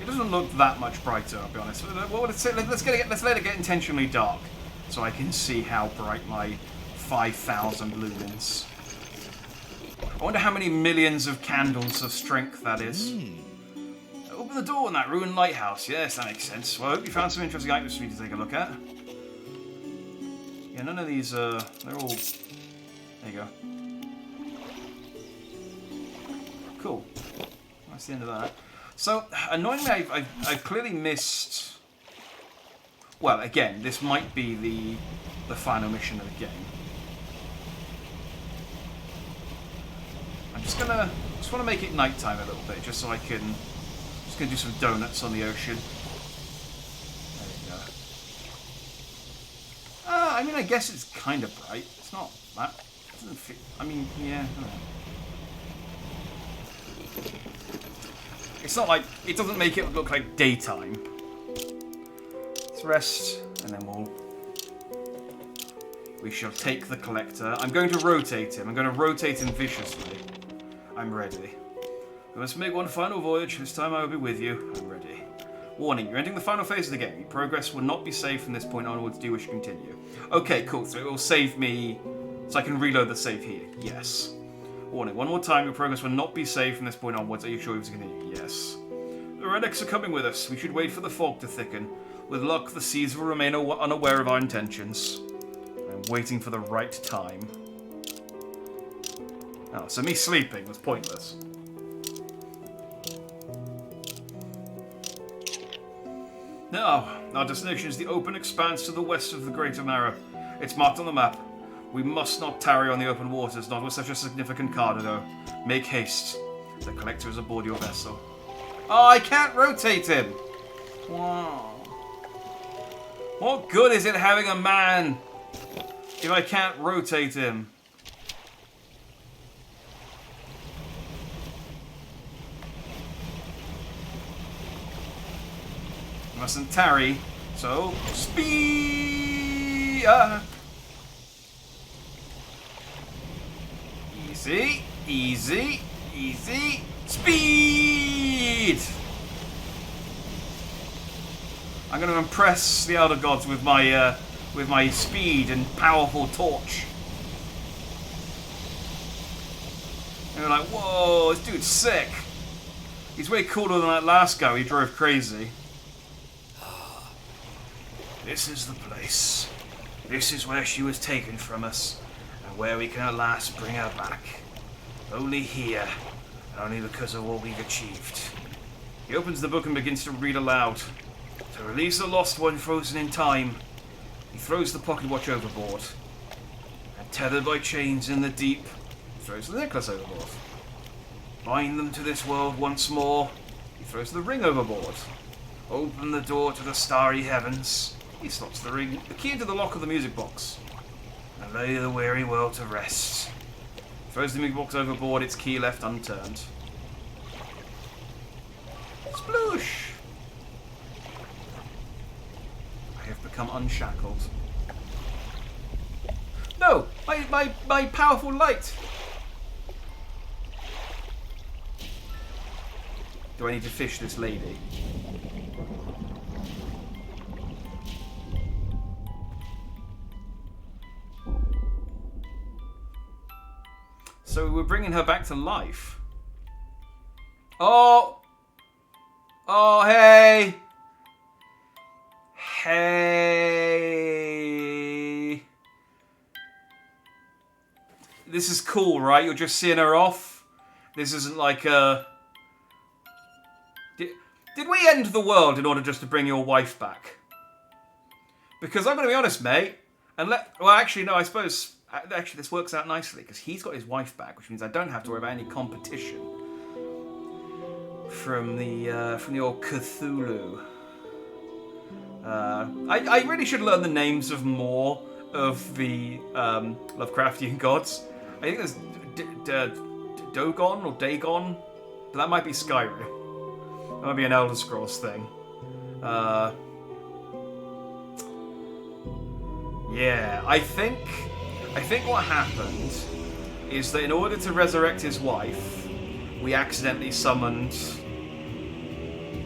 It doesn't look that much brighter, I'll be honest. What would it say? Let's let it get intentionally dark, so I can see how bright my 5,000 lumens. I wonder how many millions of candles of strength that is. Open the door in that ruined lighthouse. Yes, that makes sense. Well, I hope you found some interesting items for me to take a look at. Yeah, none of these, they're all... There you go. Cool. That's the end of that. So, annoyingly, I've clearly missed... Well, again, this might be the final mission of the game. I'm just want to make it nighttime a little bit, just so I can... Gonna do some donuts on the ocean. There we go. I mean, I guess it's kind of bright. It's not that. It doesn't fit. I mean, yeah. I don't know. It's not like it doesn't make it look like daytime. Let's rest, and then we shall take the collector. I'm going to rotate him. I'm going to rotate him viciously. I'm ready. We must make one final voyage. This time I will be with you. I'm ready. Warning, you're entering the final phase of the game. Your progress will not be saved from this point onwards. Do you wish to continue? Okay, cool. So it will save me... So I can reload the save here. Yes. Warning, one more time. Your progress will not be saved from this point onwards. Are you sure you wish to continue? Yes. The Redx are coming with us. We should wait for the fog to thicken. With luck, the seas will remain unaware of our intentions. I'm waiting for the right time. Oh, so me sleeping was pointless. Now, our destination is the open expanse to the west of the Greater Mara. It's marked on the map. We must not tarry on the open waters, not with such a significant cargo. Make haste. The collector is aboard your vessel. Oh, I can't rotate him! Wow. What good is it having a man if I can't rotate him? Mustn't tarry, so speed. Easy, easy, easy, speed. I'm going to impress the Elder Gods with my speed and powerful torch. And they're like, whoa, this dude's sick. He's way cooler than that last guy. He drove crazy. This is the place. This is where she was taken from us, and where we can at last bring her back. Only here, and only because of what we've achieved. He opens the book and begins to read aloud. To release the lost one frozen in time, he throws the pocket watch overboard. And tethered by chains in the deep, he throws the necklace overboard. Bind them to this world once more, he throws the ring overboard. Open the door to the starry heavens. He slots the ring, the key into the lock of the music box, and lay the weary world to rest. Throws the music box overboard, its key left unturned. Sploosh! I have become unshackled. No! My powerful light! Do I need to fish this lady? So we're bringing her back to life. Oh! Oh, hey! Hey! This is cool, right? You're just seeing her off? This isn't like a... Did we end the world in order just to bring your wife back? Because I'm going to be honest, mate. Well, actually, no, I suppose... Actually, this works out nicely, because he's got his wife back, which means I don't have to worry about any competition from the old Cthulhu. I really should learn the names of more of the Lovecraftian gods. I think there's Dogon or Dagon, but that might be Skyrim. That might be an Elder Scrolls thing. Yeah, I think what happened is that in order to resurrect his wife, we accidentally summoned...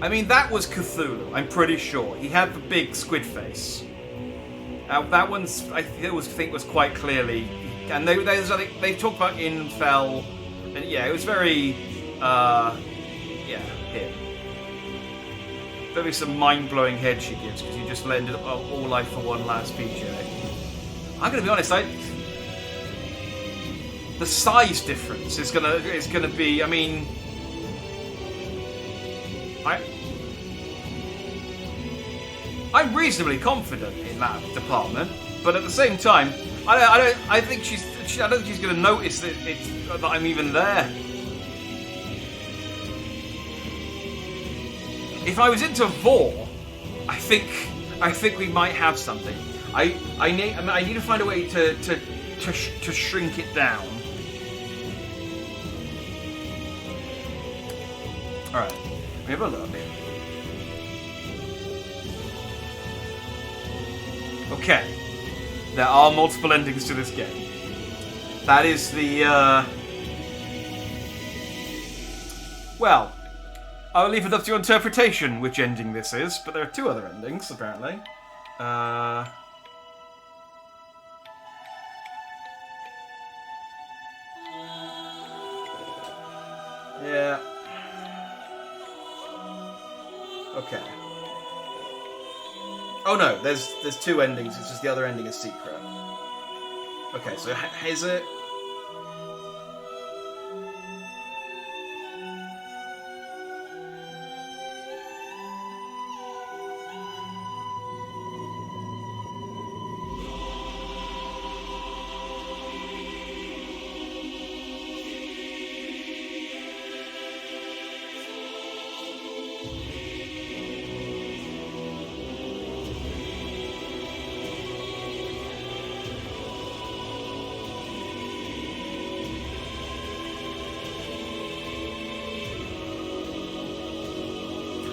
I mean, that was Cthulhu, I'm pretty sure. He had the big squid face. That one's, I think was quite clearly... And they talked about Infel, and yeah, it was very... yeah, him. Very some mind-blowing head she gives, because you just ended up all life for one last PJ. I'm gonna be honest, the size difference is gonna be. I mean, I'm reasonably confident in that department, but at the same time, I don't think she's gonna notice that I'm even there. If I was into Vor, I think we might have something. I need to find a way to shrink it down. Alright, we have a look. Okay. There are multiple endings to this game. That is the, well, I'll leave it up to your interpretation which ending this is, but there are 2 other endings, apparently. Yeah. Okay. Oh no, there's 2 endings, it's just the other ending is secret. Okay, so is it...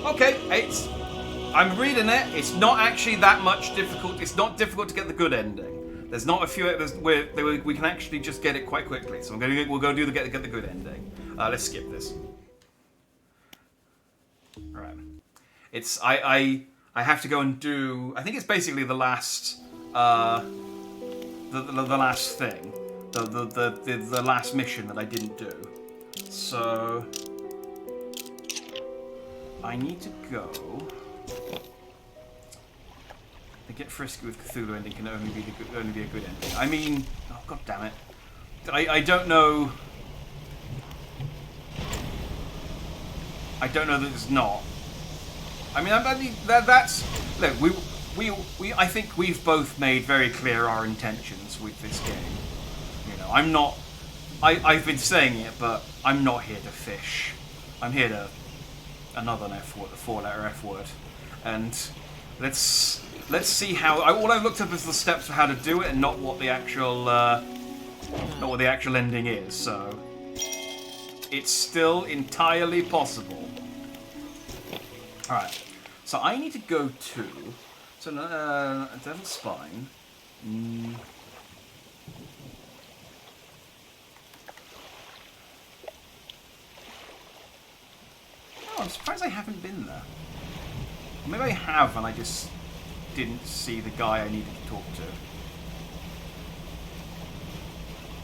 Okay, I'm reading it. It's not actually that much difficult. It's not difficult to get the good ending. There's not a few. We can actually just get it quite quickly. So we'll go do the get the good ending. Let's skip this. All right. It's I have to go and do. I think it's basically the last the last thing, the last mission that I didn't do. So. I need to go. The Get Frisky with Cthulhu ending can only be a good ending. I mean, oh god damn it! I don't know. I don't know that it's not. I mean, that's look. I think we've both made very clear our intentions with this game. You know, I'm not. I've been saying it, but I'm not here to fish. I'm here to. Another F word, a 4-letter F word, and let's see how. All I've looked up is the steps for how to do it, and not what the actual ending is. So it's still entirely possible. All right, so I need to go to Devil's Spine. I'm surprised I haven't been there. Maybe I have and I just didn't see the guy I needed to talk to.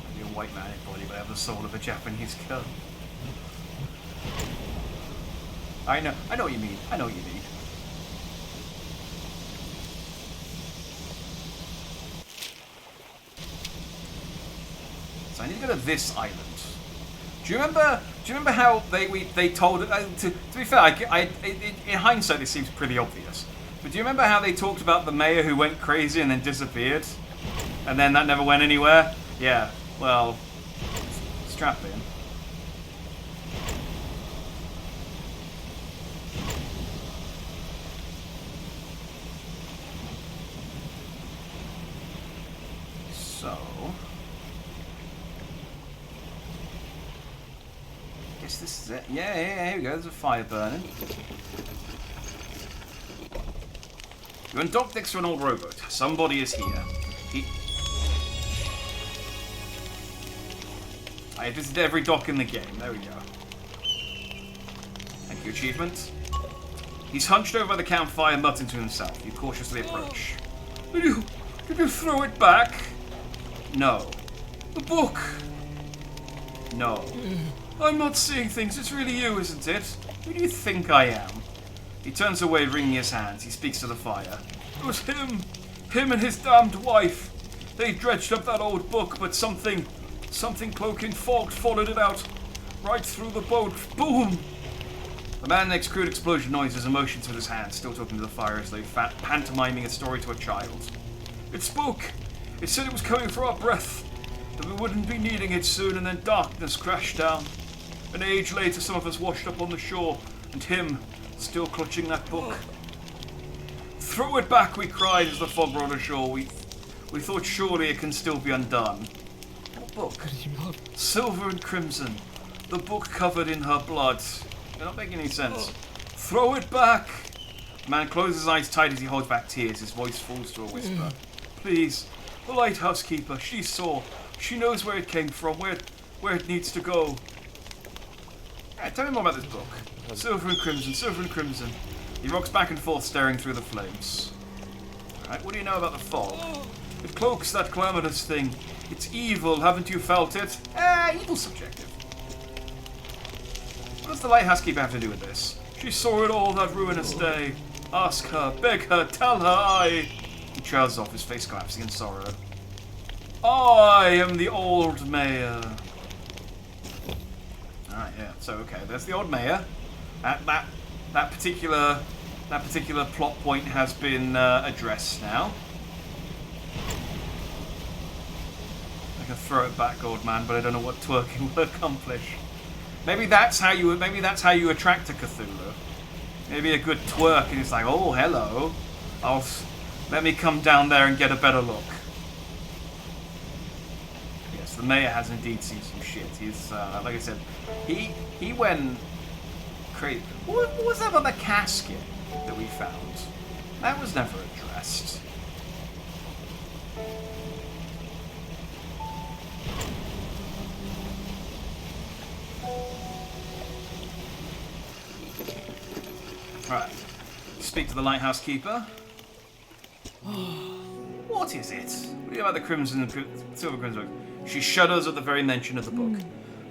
Maybe a white man body would have the soul of a Japanese girl. I know what you mean. I know what you mean. So I need to go to this island. Do you remember how they told it? To be fair, in hindsight, this seems pretty obvious. But do you remember how they talked about the mayor who went crazy and then disappeared, and then that never went anywhere? Yeah. Well, strap in. So. Guess this is it. Yeah, here we go. There's a fire burning. You undock next to an old rowboat. Somebody is here. I visited every dock in the game. There we go. Thank you, achievement. He's hunched over the campfire, muttering to himself. You cautiously approach. Did you throw it back? No. The book. No. I'm not seeing things. It's really you, isn't it? Who do you think I am? He turns away, wringing his hands. He speaks to the fire. It was him. Him and his damned wife. They dredged up that old book, but something cloaked in fog followed it out. Right through the boat. Boom! The man makes crude explosion noises and motions with his hands, still talking to the fire as though pantomiming a story to a child. It spoke. It said it was coming for our breath, that we wouldn't be needing it soon, and then darkness crashed down. An age later, some of us washed up on the shore, and him, still clutching that book. Throw it back, we cried as the fog rolled ashore. We thought surely it can still be undone. What book? Silver and crimson. The book covered in her blood. They're not making any sense. Throw it back! The man closes his eyes tight as he holds back tears. His voice falls to a whisper. Please, the lighthouse keeper, she saw. She knows where it came from, where it needs to go. Alright, tell me more about this book. Silver and crimson, silver and crimson. He rocks back and forth, staring through the flames. Alright, what do you know about the fog? It cloaks that calamitous thing. It's evil, haven't you felt it? Evil's subjective. What does the lighthouse keeper have to do with this? She saw it all that ruinous day. Ask her, beg her, tell her I... He trails off, his face collapsing in sorrow. I am the old mayor. Alright, yeah, so okay, there's the old mayor. That particular plot point has been addressed now. I can throw it back, old man, but I don't know what twerking will accomplish. Maybe that's how you attract a Cthulhu. Maybe a good twerk, and it's like, oh, hello. Let me come down there and get a better look. Yes, the mayor has indeed seen some shit. He's like I said, he went crazy. What was that about the casket that we found? That was never addressed. Alright. Speak to the lighthouse keeper. What is it? What do you about the crimson and silver crimson book? She shudders at the very mention of the book.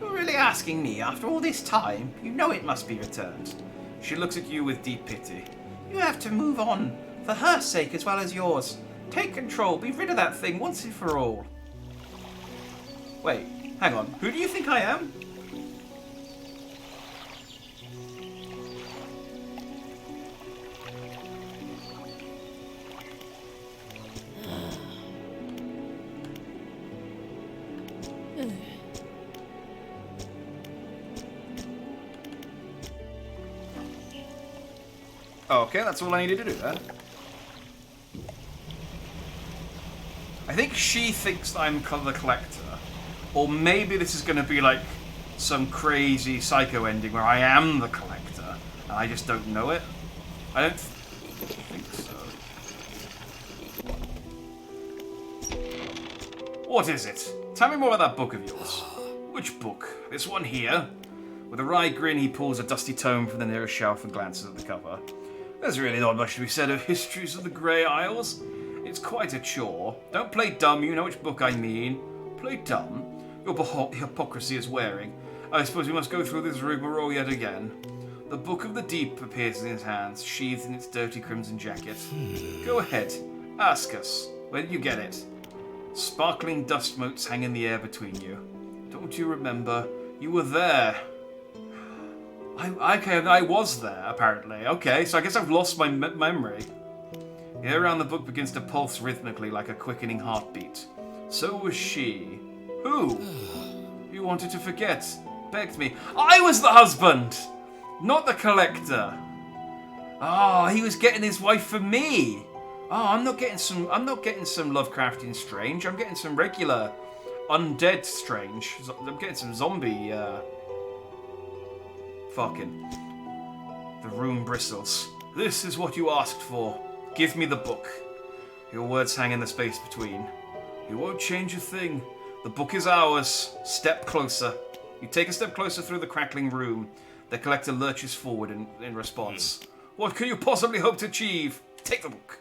You're really asking me after all this time? You know it must be returned. She looks at you with deep pity. You have to move on, for her sake as well as yours. Take control, be rid of that thing once and for all. Wait, hang on. Who do you think I am? Okay, that's all I needed to do there. I think she thinks I'm the collector. Or maybe this is going to be like some crazy psycho ending where I am the collector and I just don't know it. I don't think so. What is it? Tell me more about that book of yours. Which book? This one here? With a wry grin, he pulls a dusty tome from the nearest shelf and glances at the cover. There's really not much to be said of Histories of the Grey Isles. It's quite a chore. Don't play dumb, you know which book I mean. Play dumb? Your hypocrisy is wearing. I suppose we must go through this rigmarole yet again. The Book of the Deep appears in his hands, sheathed in its dirty crimson jacket. Go ahead. Ask us. Where did you get it? Sparkling dust motes hang in the air between you. Don't you remember? You were there. I was there, apparently. Okay, so I guess I've lost my memory. The air around the book begins to pulse rhythmically like a quickening heartbeat. So was she. Who? You wanted to forget. Begged me. I was the husband! Not the collector. Oh, he was getting his wife for me. Oh, I'm not getting some Lovecraftian strange. I'm getting some regular undead strange. I'm getting some zombie, fucking. The room bristles. This is what you asked for. Give me the book. Your words hang in the space between. You won't change a thing. The book is ours. Step closer. You take a step closer through the crackling room. The collector lurches forward in response. What can you possibly hope to achieve? Take the book.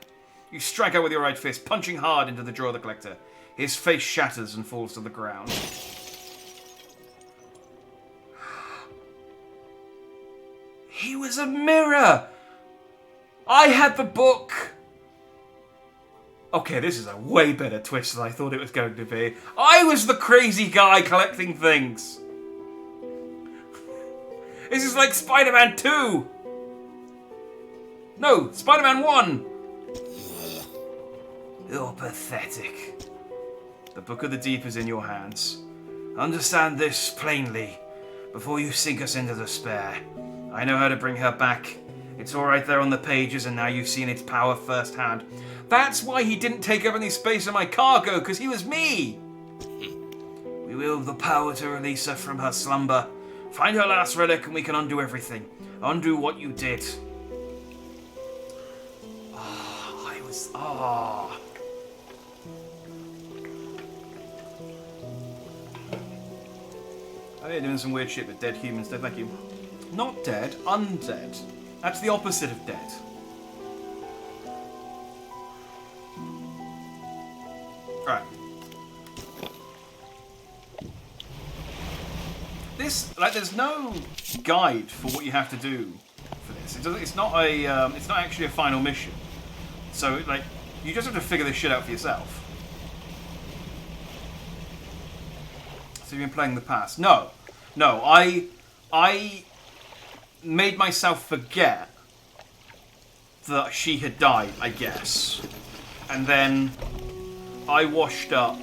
You strike out with your right fist, punching hard into the jaw of the collector. His face shatters and falls to the ground. He was a mirror! I had the book! Okay, this is a way better twist than I thought it was going to be. I was the crazy guy collecting things! This is like Spider-Man 2! No, Spider-Man 1! You're pathetic. The Book of the Deep is in your hands. Understand this plainly, before you sink us into despair. I know how to bring her back. It's all right there on the pages, and now you've seen its power firsthand. That's why he didn't take up any space in my cargo, because he was me! We will have the power to release her from her slumber. Find her last relic, and we can undo everything. Undo what you did. Oh, yeah, doing some weird shit with dead humans. Dead, thank you. Not dead, undead. That's the opposite of dead. Right. This, like, there's no guide for what you have to do for this. It's not actually a final mission. So, like, you just have to figure this shit out for yourself. So you've been playing the past? No, I made myself forget that she had died, I guess, and then I washed up.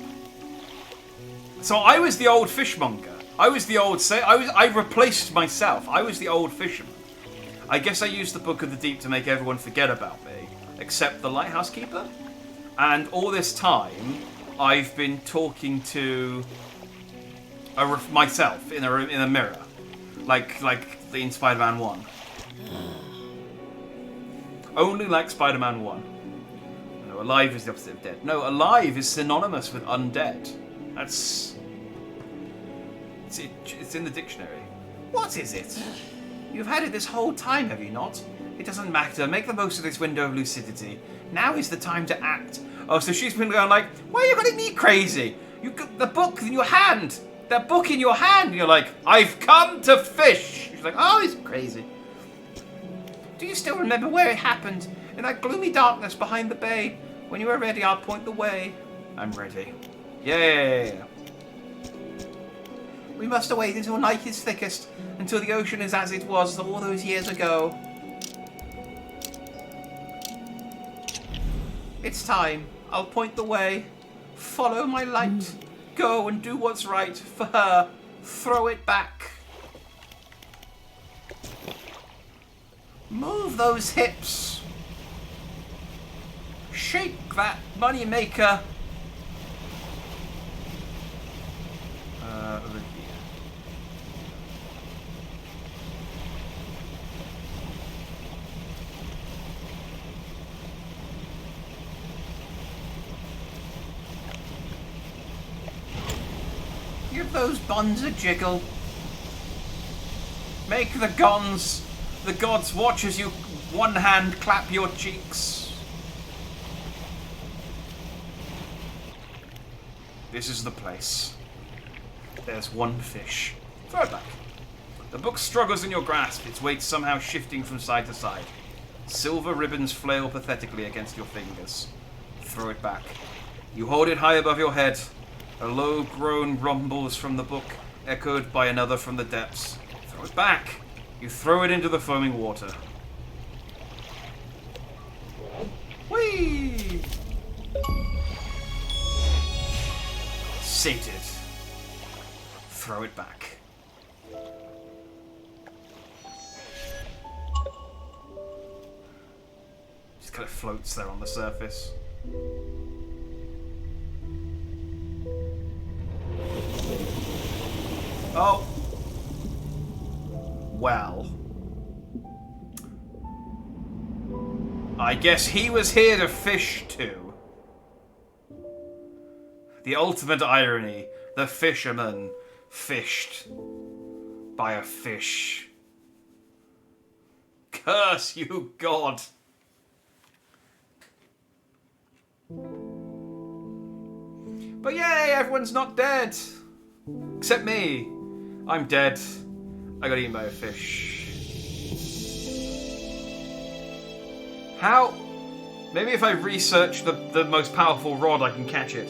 So I was the old fishmonger. I was the old I replaced myself. I was the old fisherman. I guess I used the Book of the Deep to make everyone forget about me, except the lighthouse keeper. And all this time, I've been talking to myself in a mirror, like in Spider-Man 1. Only like Spider-Man 1. No, alive is the opposite of dead. No, alive is synonymous with undead. It's in the dictionary. What is it? You've had it this whole time, have you not? It doesn't matter. Make the most of this window of lucidity. Now is the time to act. Oh, so she's been going like, why are you calling me crazy? You got the book in your hand. That book in your hand. And you're like, I've come to fish. She's like, oh, he's crazy. Do you still remember where it happened? In that gloomy darkness behind the bay. When you are ready, I'll point the way. I'm ready. Yeah. We must await until night is thickest, until the ocean is as it was all those years ago. It's time. I'll point the way. Follow my light. Go and do what's right for her. Throw it back. Move those hips. Shake that money maker. Over here. Give those buns a jiggle. Make the gods watch as you one hand clap your cheeks. This is the place. There's one fish. Throw it back. The book struggles in your grasp, its weight somehow shifting from side to side. Silver ribbons flail pathetically against your fingers. Throw it back. You hold it high above your head. A low groan rumbles from the book, echoed by another from the depths. Throw it back. You throw it into the foaming water. Whee! Sated. Throw it back. Just kind of floats there on the surface. Oh. Well. I guess he was here to fish too. The ultimate irony. The fisherman fished by a fish. Curse you, God. But yay, everyone's not dead. Except me. I'm dead. I got eaten by a fish. How? Maybe if I research the most powerful rod, I can catch it.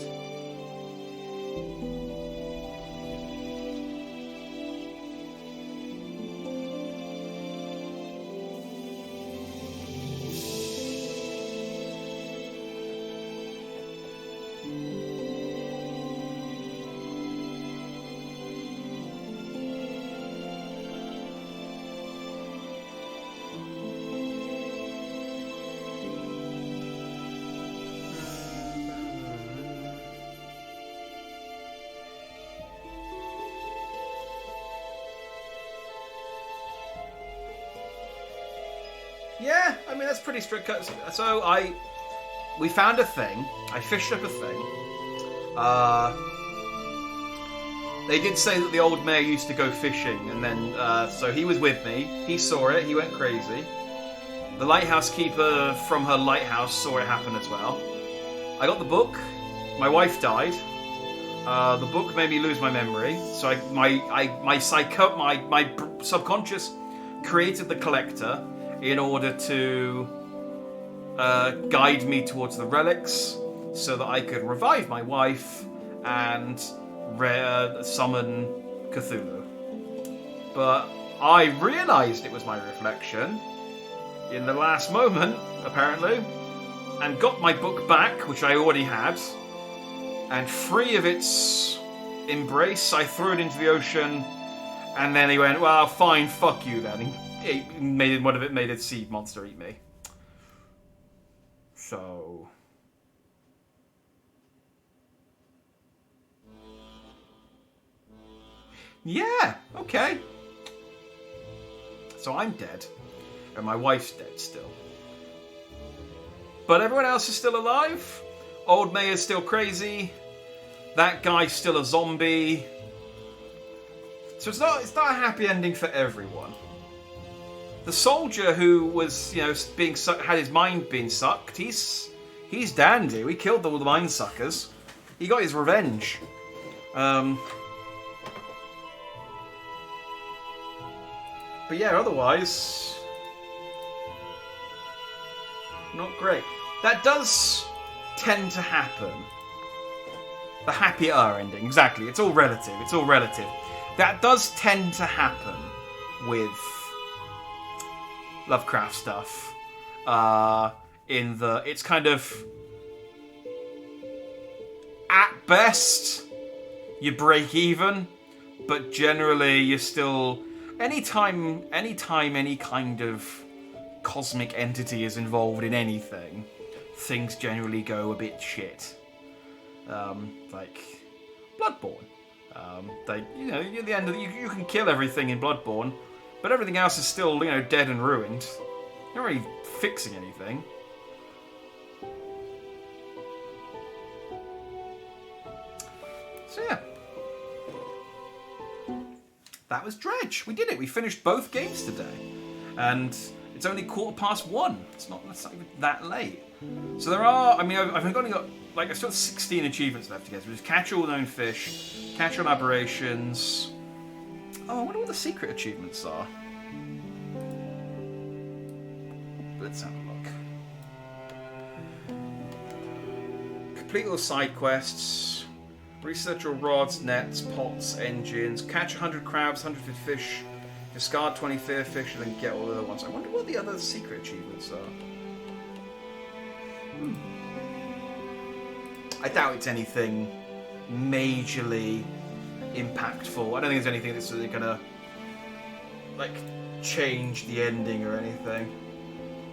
Yeah, I mean, that's pretty strict cuts. So we found a thing. I fished up a thing. They did say that the old mayor used to go fishing, and then, so he was with me. He saw it, he went crazy. The lighthouse keeper from her lighthouse saw it happen as well. I got the book. My wife died. The book made me lose my memory, so my subconscious created the collector in order to guide me towards the relics, so that I could revive my wife and summon Cthulhu. But I realised it was my reflection in the last moment, apparently, and got my book back, which I already had. And free of its embrace, I threw it into the ocean, and then he went, well, fine, fuck you then. He made a sea monster eat me. So... yeah, okay. So I'm dead, and my wife's dead still. But everyone else is still alive. Old Mayor's still crazy. That guy's still a zombie. So it's not a happy ending for everyone. The soldier who was, had his mind being sucked, he's dandy. We killed all the mind suckers. He got his revenge. But yeah, otherwise, not great. That does tend to happen. The happier ending, exactly. It's all relative. It's all relative. That does tend to happen with Lovecraft stuff. It's kind of, at best, you break even, but generally you're still, anytime any kind of cosmic entity is involved in anything, things generally go a bit shit. Like Bloodborne. At the end of you can kill everything in Bloodborne, but everything else is still, dead and ruined. You're not really fixing anything. So yeah. That was Dredge. We did it. We finished both games today. And it's only 1:15. It's not even that late. So there are, I've only got, I've still got 16 achievements left to get. So just catch all known fish, catch all aberrations. Oh, I wonder what the secret achievements are. Let's have a look. Complete all side quests. Research all rods, nets, pots, engines. Catch 100 crabs, 150 fish. Discard 20 fear fish and then get all the other ones. I wonder what the other secret achievements are. I doubt it's anything majorly impactful. I don't think it's anything that's really gonna change the ending or anything.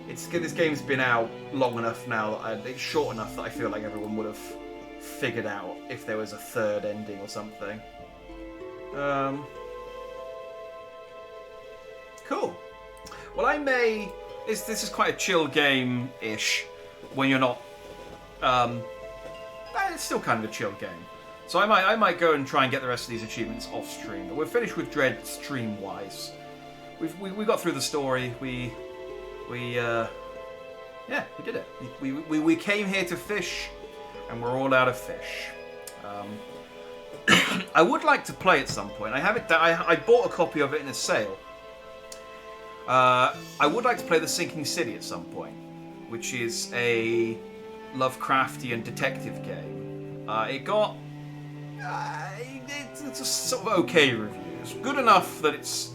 This game's been out long enough now that it's short enough that I feel like everyone would have figured out if there was a third ending or something. Cool. Well, I may. This is quite a chill game-ish when you're not. It's still kind of a chill game. So I might go and try and get the rest of these achievements off stream. But we're finished with Dread stream-wise. We got through the story. We did it. We came here to fish, and we're all out of fish. I would like to play at some point. I have it. I bought a copy of it in a sale. I would like to play The Sinking City at some point, which is a Lovecraftian detective game. It got it's a sort of okay reviews, good enough that it's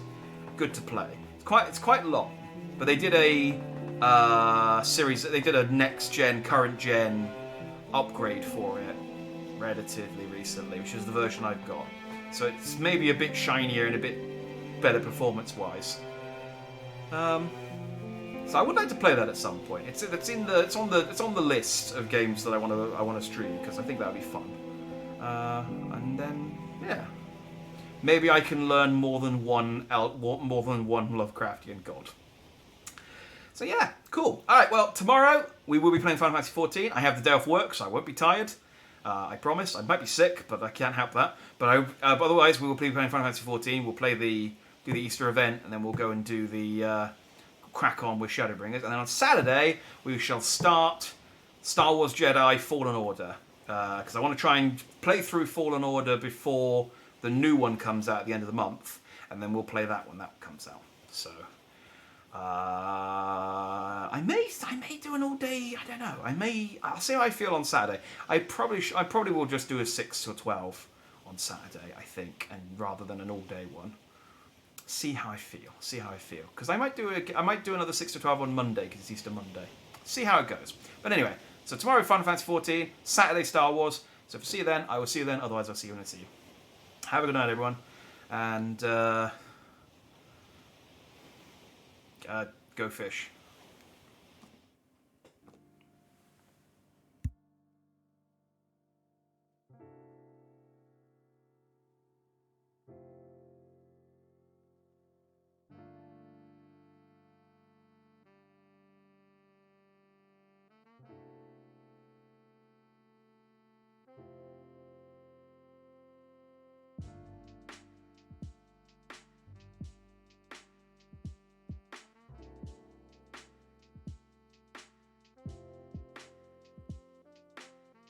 good to play. It's quite long, but they did a series. They did a next gen, current gen upgrade for it relatively recently, which is the version I've got. So it's maybe a bit shinier and a bit better performance wise. So I would like to play that at some point. It's on the list of games that I want to stream because I think that would be fun. And then maybe I can learn more than one Lovecraftian god. So yeah, cool. All right, well tomorrow we will be playing Final Fantasy XIV. I have the day off work, so I won't be tired. I promise. I might be sick, but I can't help that. But otherwise, we will be playing Final Fantasy 14. We'll play do the Easter event, and then we'll go and do the crack on with Shadowbringers. And then on Saturday, we shall start Star Wars Jedi Fallen Order. Because I want to try and play through Fallen Order before the new one comes out at the end of the month. And then we'll play that when that comes out. So... I may do an all day. I don't know. I'll see how I feel on Saturday. I probably will just do a 6 to 12 on Saturday. I think, and rather than an all day one. See how I feel. Because I might do another 6 to 12 on Monday because it's Easter Monday. See how it goes. But anyway, so tomorrow Final Fantasy 14, Saturday Star Wars. So if I see you then, I will see you then. Otherwise, I'll see you when I see you. Have a good night, everyone, and. Go fish.